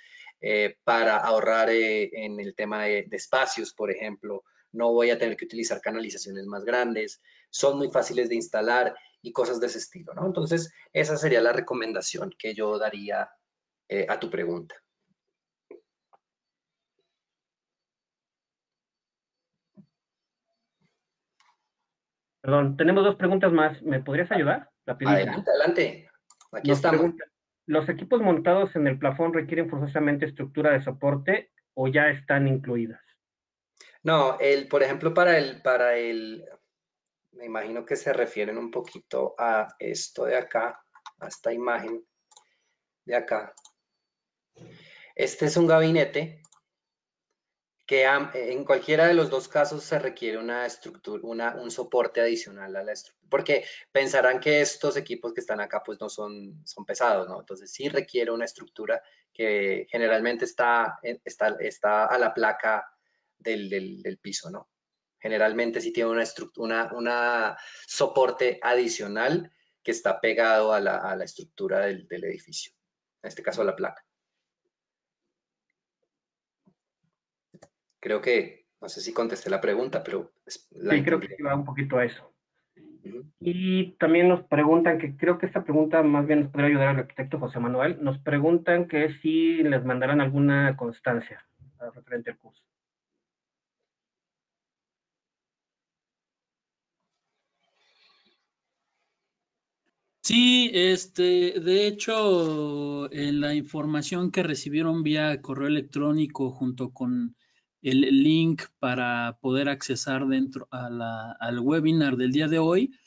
para ahorrar en el tema de espacios, por ejemplo. No voy a tener que utilizar canalizaciones más grandes, son muy fáciles de instalar y cosas de ese estilo, ¿no? Entonces, esa sería la recomendación que yo daría a tu pregunta. Perdón, tenemos dos preguntas más. ¿Me podrías ayudar? Rapidísimo. Adelante, adelante. Aquí Nos estamos. preguntan, ¿los equipos montados en el plafón requieren forzosamente estructura de soporte o ya están incluidas? No, por ejemplo, me imagino que se refieren un poquito a esto de acá, a esta imagen de acá. Este es un gabinete que en cualquiera de los dos casos se requiere una estructura, un soporte adicional a la estructura, porque pensarán que estos equipos que están acá pues no son pesados, ¿no? Entonces sí requiere una estructura que generalmente está a la placa del piso, ¿no? Generalmente sí tiene una soporte adicional que está pegado a la estructura del edificio, en este caso a la placa. Creo que, no sé si contesté la pregunta, pero la Sí, creo entendí. que sí va un poquito a eso. Ujú. Y también nos preguntan, que creo que esta pregunta más bien nos podría ayudar al arquitecto José Manuel, nos preguntan que si les mandarán alguna constancia referente al curso. Sí, de hecho, en la información que recibieron vía correo electrónico junto con el link para poder accesar dentro al webinar del día de hoy,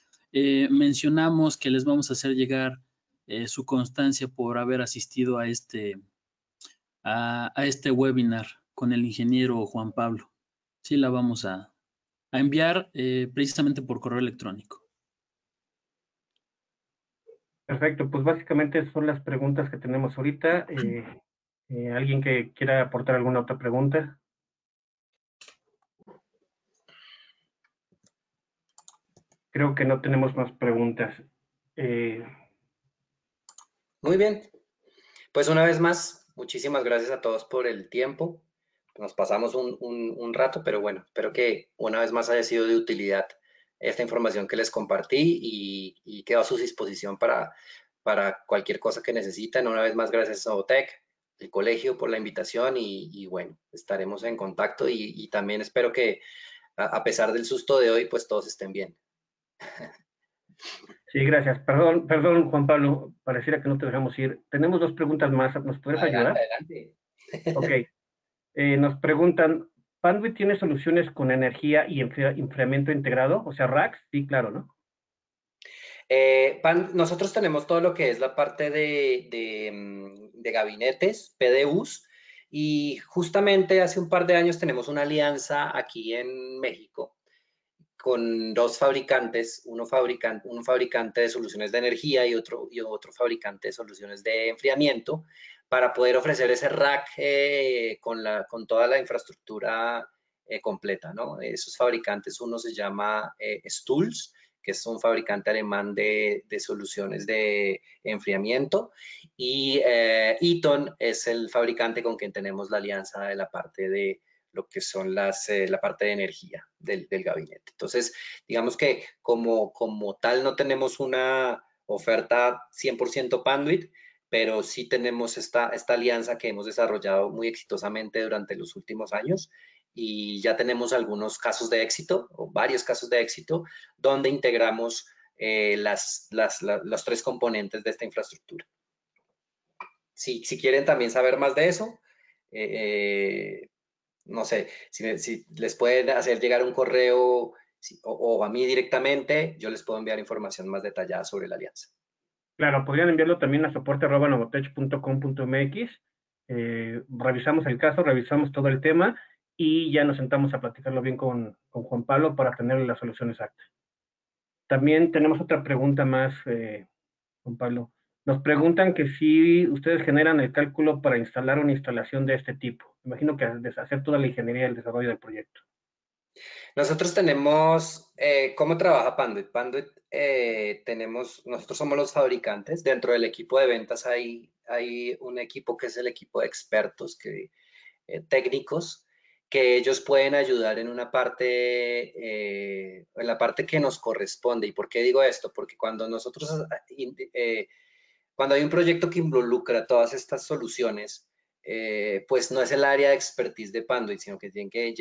mencionamos que les vamos a hacer llegar su constancia por haber asistido a este webinar con el ingeniero Juan Pablo. Sí, la vamos a enviar precisamente por correo electrónico. Perfecto, pues básicamente son las preguntas que tenemos ahorita. ¿Alguien que quiera aportar alguna otra pregunta? Creo que no tenemos más preguntas. Eh, Muy bien, pues una vez más, muchísimas gracias a todos por el tiempo. Nos pasamos un rato, pero bueno, espero que una vez más haya sido de utilidad esta información que les compartí y quedo a su disposición para cualquier cosa que necesiten. Una vez más, gracias a OTEC, el colegio, por la invitación y bueno, estaremos en contacto y también espero que a pesar del susto de hoy, pues todos estén bien. sí, gracias. Perdón, perdón, Juan Pablo, pareciera que no te dejamos ir. Tenemos dos preguntas más. ¿Nos puedes Adelante, ayudar? adelante. Ok. Nos preguntan, ¿Panduit tiene soluciones con energía y enfriamiento integrado? O sea, racks, sí, claro, ¿no? Nosotros tenemos todo lo que es la parte de gabinetes, PDUs, y justamente hace un par de años tenemos una alianza aquí en México con dos fabricantes, un fabricante de soluciones de energía y otro fabricante de soluciones de enfriamiento, para poder ofrecer ese rack con toda la infraestructura completa, ¿no? Esos fabricantes, uno se llama Stulz, que es un fabricante alemán de soluciones de enfriamiento, y Eaton es el fabricante con quien tenemos la alianza de la parte de lo que son la parte de energía del gabinete. Entonces, digamos que como tal no tenemos una oferta 100% Panduit, pero sí tenemos esta alianza que hemos desarrollado muy exitosamente durante los últimos años y ya tenemos algunos casos de éxito o varios casos de éxito donde integramos los tres componentes de esta infraestructura. Si quieren también saber más de eso, no sé, si les pueden hacer llegar un correo o a mí directamente, yo les puedo enviar información más detallada sobre la alianza. Claro, podrían enviarlo también a soporte@novotech.com.mx. Revisamos el caso, revisamos todo el tema y ya nos sentamos a platicarlo bien con Juan Pablo para tener la solución exacta. También tenemos otra pregunta más, Juan Pablo. Nos preguntan que si ustedes generan el cálculo para instalar una instalación de este tipo. Imagino que hacer toda la ingeniería del desarrollo del proyecto. Nosotros tenemos, ¿cómo trabaja Panduit? Panduit nosotros somos los fabricantes. Dentro del equipo de ventas hay un equipo que es el equipo de expertos, técnicos, que ellos pueden ayudar en una parte, en la parte que nos corresponde. ¿Y por qué digo esto? Porque cuando hay un proyecto que involucra todas estas soluciones, pues no es el área de expertise de Panduit, sino que tienen que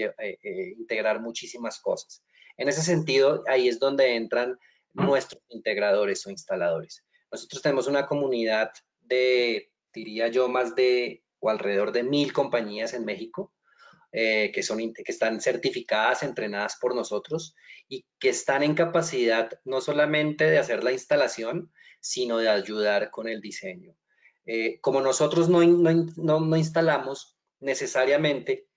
integrar muchísimas cosas. En ese sentido, ahí es donde entran nuestros integradores o instaladores. Nosotros tenemos una comunidad de, diría yo, más de o alrededor de 1000 compañías en México, que están certificadas, entrenadas por nosotros y que están en capacidad no solamente de hacer la instalación, sino de ayudar con el diseño. Como nosotros no instalamos necesariamente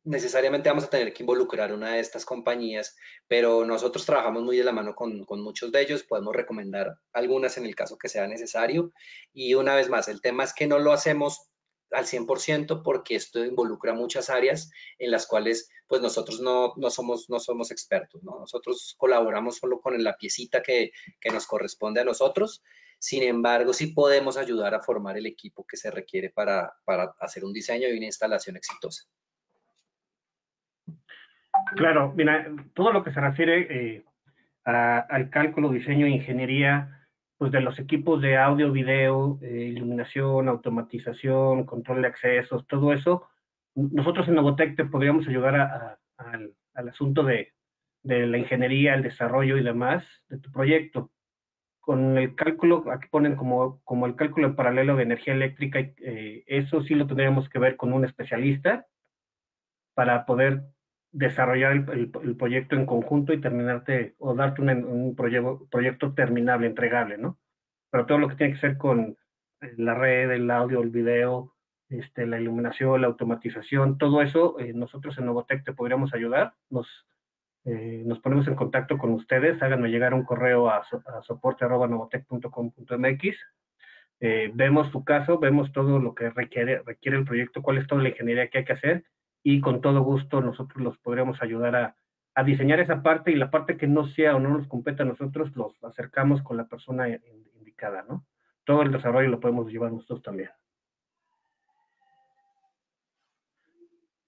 vamos a tener que involucrar una de estas compañías, pero nosotros trabajamos muy de la mano con muchos de ellos, podemos recomendar algunas en el caso que sea necesario. Y una vez más, el tema es que no lo hacemos al 100% porque esto involucra muchas áreas en las cuales pues nosotros no somos expertos, ¿no? Nosotros colaboramos solo con la piecita que nos corresponde a nosotros. Sin embargo, sí podemos ayudar a formar el equipo que se requiere para hacer un diseño y una instalación exitosa. Claro, mira, todo lo que se refiere al cálculo, diseño e ingeniería, pues de los equipos de audio, video, iluminación, automatización, control de accesos, todo eso, nosotros en Novotec te podríamos ayudar al asunto de la ingeniería, el desarrollo y demás de tu proyecto. Con el cálculo, aquí ponen como el cálculo en paralelo de energía eléctrica, eso sí lo tendríamos que ver con un especialista para poder desarrollar el proyecto en conjunto y terminarte o darte un proyecto terminable, entregable, ¿no? Pero todo lo que tiene que ser con la red, el audio, el video, la iluminación, la automatización, todo eso, nosotros en Novotec te podríamos ayudar. Nos ponemos en contacto con ustedes, háganme llegar un correo a soporte@novotec.com.mx. Vemos tu caso, vemos todo lo que requiere el proyecto, cuál es toda la ingeniería que hay que hacer y con todo gusto nosotros los podríamos ayudar a diseñar esa parte y la parte que no sea o no nos compete a nosotros, los acercamos con la persona indicada, ¿no? Todo el desarrollo lo podemos llevar nosotros también.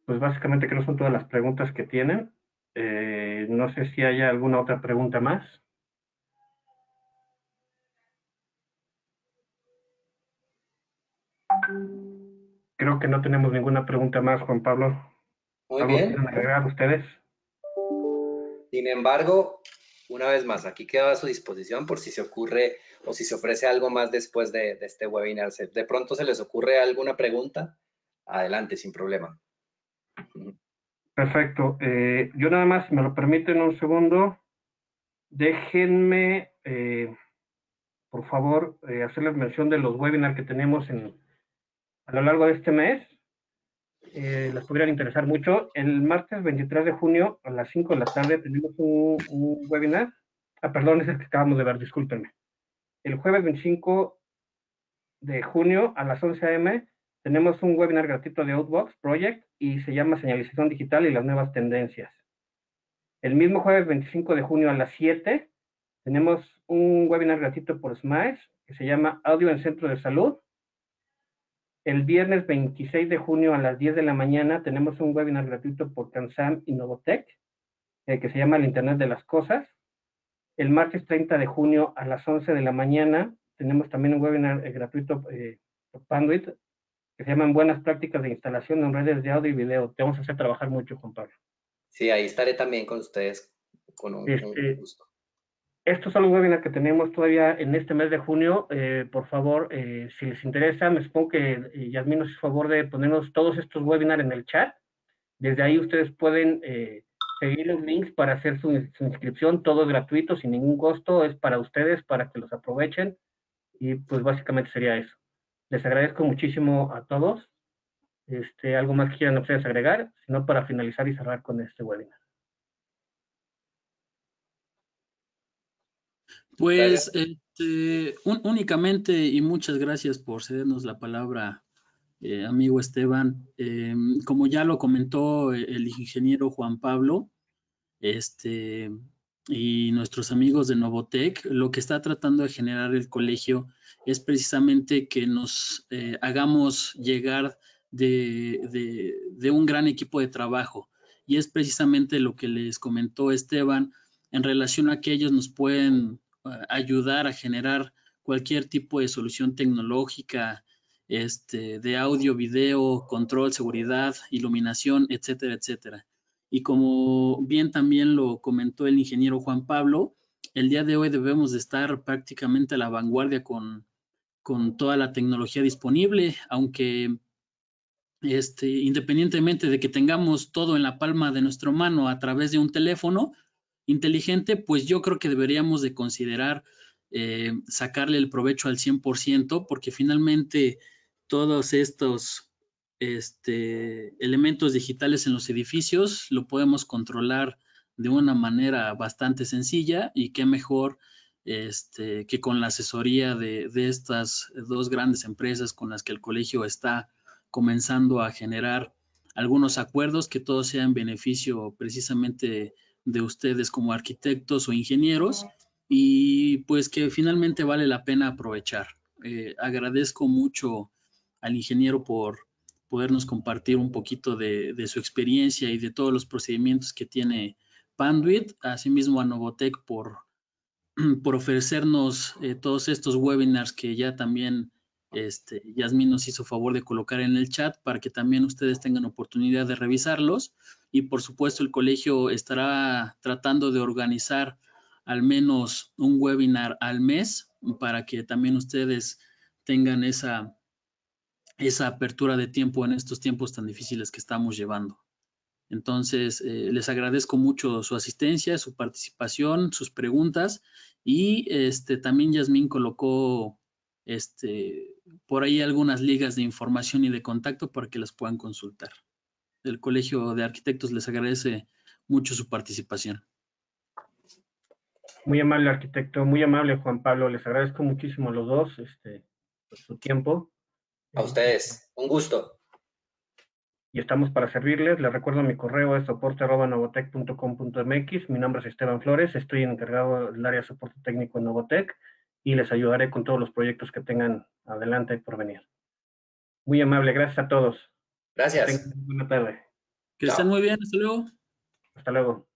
Pues básicamente que no son todas las preguntas que tienen. No sé si haya alguna otra pregunta más. Creo que no tenemos ninguna pregunta más, Juan Pablo. Muy ¿Algo bien. quieren agregar ustedes? Sin embargo, una vez más, aquí queda a su disposición por si se ocurre o si se ofrece algo más después de este webinar. De pronto se les ocurre alguna pregunta, adelante, sin problema. Perfecto. Yo nada más, si me lo permiten un segundo, déjenme, por favor, hacerles mención de los webinars que tenemos a lo largo de este mes. Les podrían interesar mucho. El martes 23 de junio a las 5 de la tarde tenemos un webinar. Perdón, es el que acabamos de ver, discúlpenme. El jueves 25 de junio a las 11 a.m. tenemos un webinar gratuito de Outbox Project y se llama Señalización Digital y las nuevas tendencias. El mismo jueves 25 de junio a las 7 tenemos un webinar gratuito por Smiles que se llama Audio en Centro de Salud. El viernes 26 de junio a las 10 de la mañana tenemos un webinar gratuito por CanSam y Novotec que se llama el Internet de las Cosas. El martes 30 de junio a las 11 de la mañana tenemos también un webinar gratuito por Panduit que se llaman Buenas Prácticas de Instalación en Redes de Audio y Video. Te vamos a hacer trabajar mucho, Juan Pablo. Sí, ahí estaré también con ustedes con un gusto. Estos son los webinars que tenemos todavía en este mes de junio. Por favor, si les interesa, me supongo que Yasmín nos hizo favor de ponernos todos estos webinars en el chat. Desde ahí ustedes pueden seguir los links para hacer su inscripción. Todo es gratuito, sin ningún costo. Es para ustedes, para que los aprovechen. Y pues básicamente sería eso. Les agradezco muchísimo a todos. ¿Algo más que quieran ustedes agregar? Sino para finalizar y cerrar con este webinar. Pues únicamente, y muchas gracias por cedernos la palabra, amigo Esteban. Como ya lo comentó el ingeniero Juan Pablo, y nuestros amigos de Novotec, lo que está tratando de generar el colegio es precisamente que nos hagamos llegar de un gran equipo de trabajo. Y es precisamente lo que les comentó Esteban en relación a que ellos nos pueden ayudar a generar cualquier tipo de solución tecnológica, de audio, video, control, seguridad, iluminación, etcétera, etcétera. Y como bien también lo comentó el ingeniero Juan Pablo, el día de hoy debemos de estar prácticamente a la vanguardia con toda la tecnología disponible, aunque independientemente de que tengamos todo en la palma de nuestra mano a través de un teléfono inteligente, pues yo creo que deberíamos de considerar sacarle el provecho al 100%, porque finalmente todos estos elementos digitales en los edificios lo podemos controlar de una manera bastante sencilla, y qué mejor que con la asesoría de estas dos grandes empresas con las que el colegio está comenzando a generar algunos acuerdos, que todos sean en beneficio precisamente de ustedes como arquitectos o ingenieros, y pues que finalmente vale la pena aprovechar. Agradezco mucho al ingeniero por podernos compartir un poquito de su experiencia y de todos los procedimientos que tiene Panduit, asimismo a Novotec por ofrecernos todos estos webinars que ya también Yasmín nos hizo favor de colocar en el chat para que también ustedes tengan oportunidad de revisarlos. Y por supuesto el colegio estará tratando de organizar al menos un webinar al mes para que también ustedes tengan esa apertura de tiempo en estos tiempos tan difíciles que estamos llevando. Entonces, les agradezco mucho su asistencia, su participación, sus preguntas, y también Yasmín colocó por ahí algunas ligas de información y de contacto para que las puedan consultar. El Colegio de Arquitectos les agradece mucho su participación. Muy amable, arquitecto, muy amable, Juan Pablo. Les agradezco muchísimo a los dos por su tiempo. A ustedes, un gusto. Y estamos para servirles. Les recuerdo mi correo es soporte@novotec.com.mx. Mi nombre es Esteban Flores, estoy encargado del área de soporte técnico en Novotec y les ayudaré con todos los proyectos que tengan adelante por venir. Muy amable, gracias a todos. Gracias. Tengan una buena tarde. Que estén muy bien, hasta luego. Hasta luego.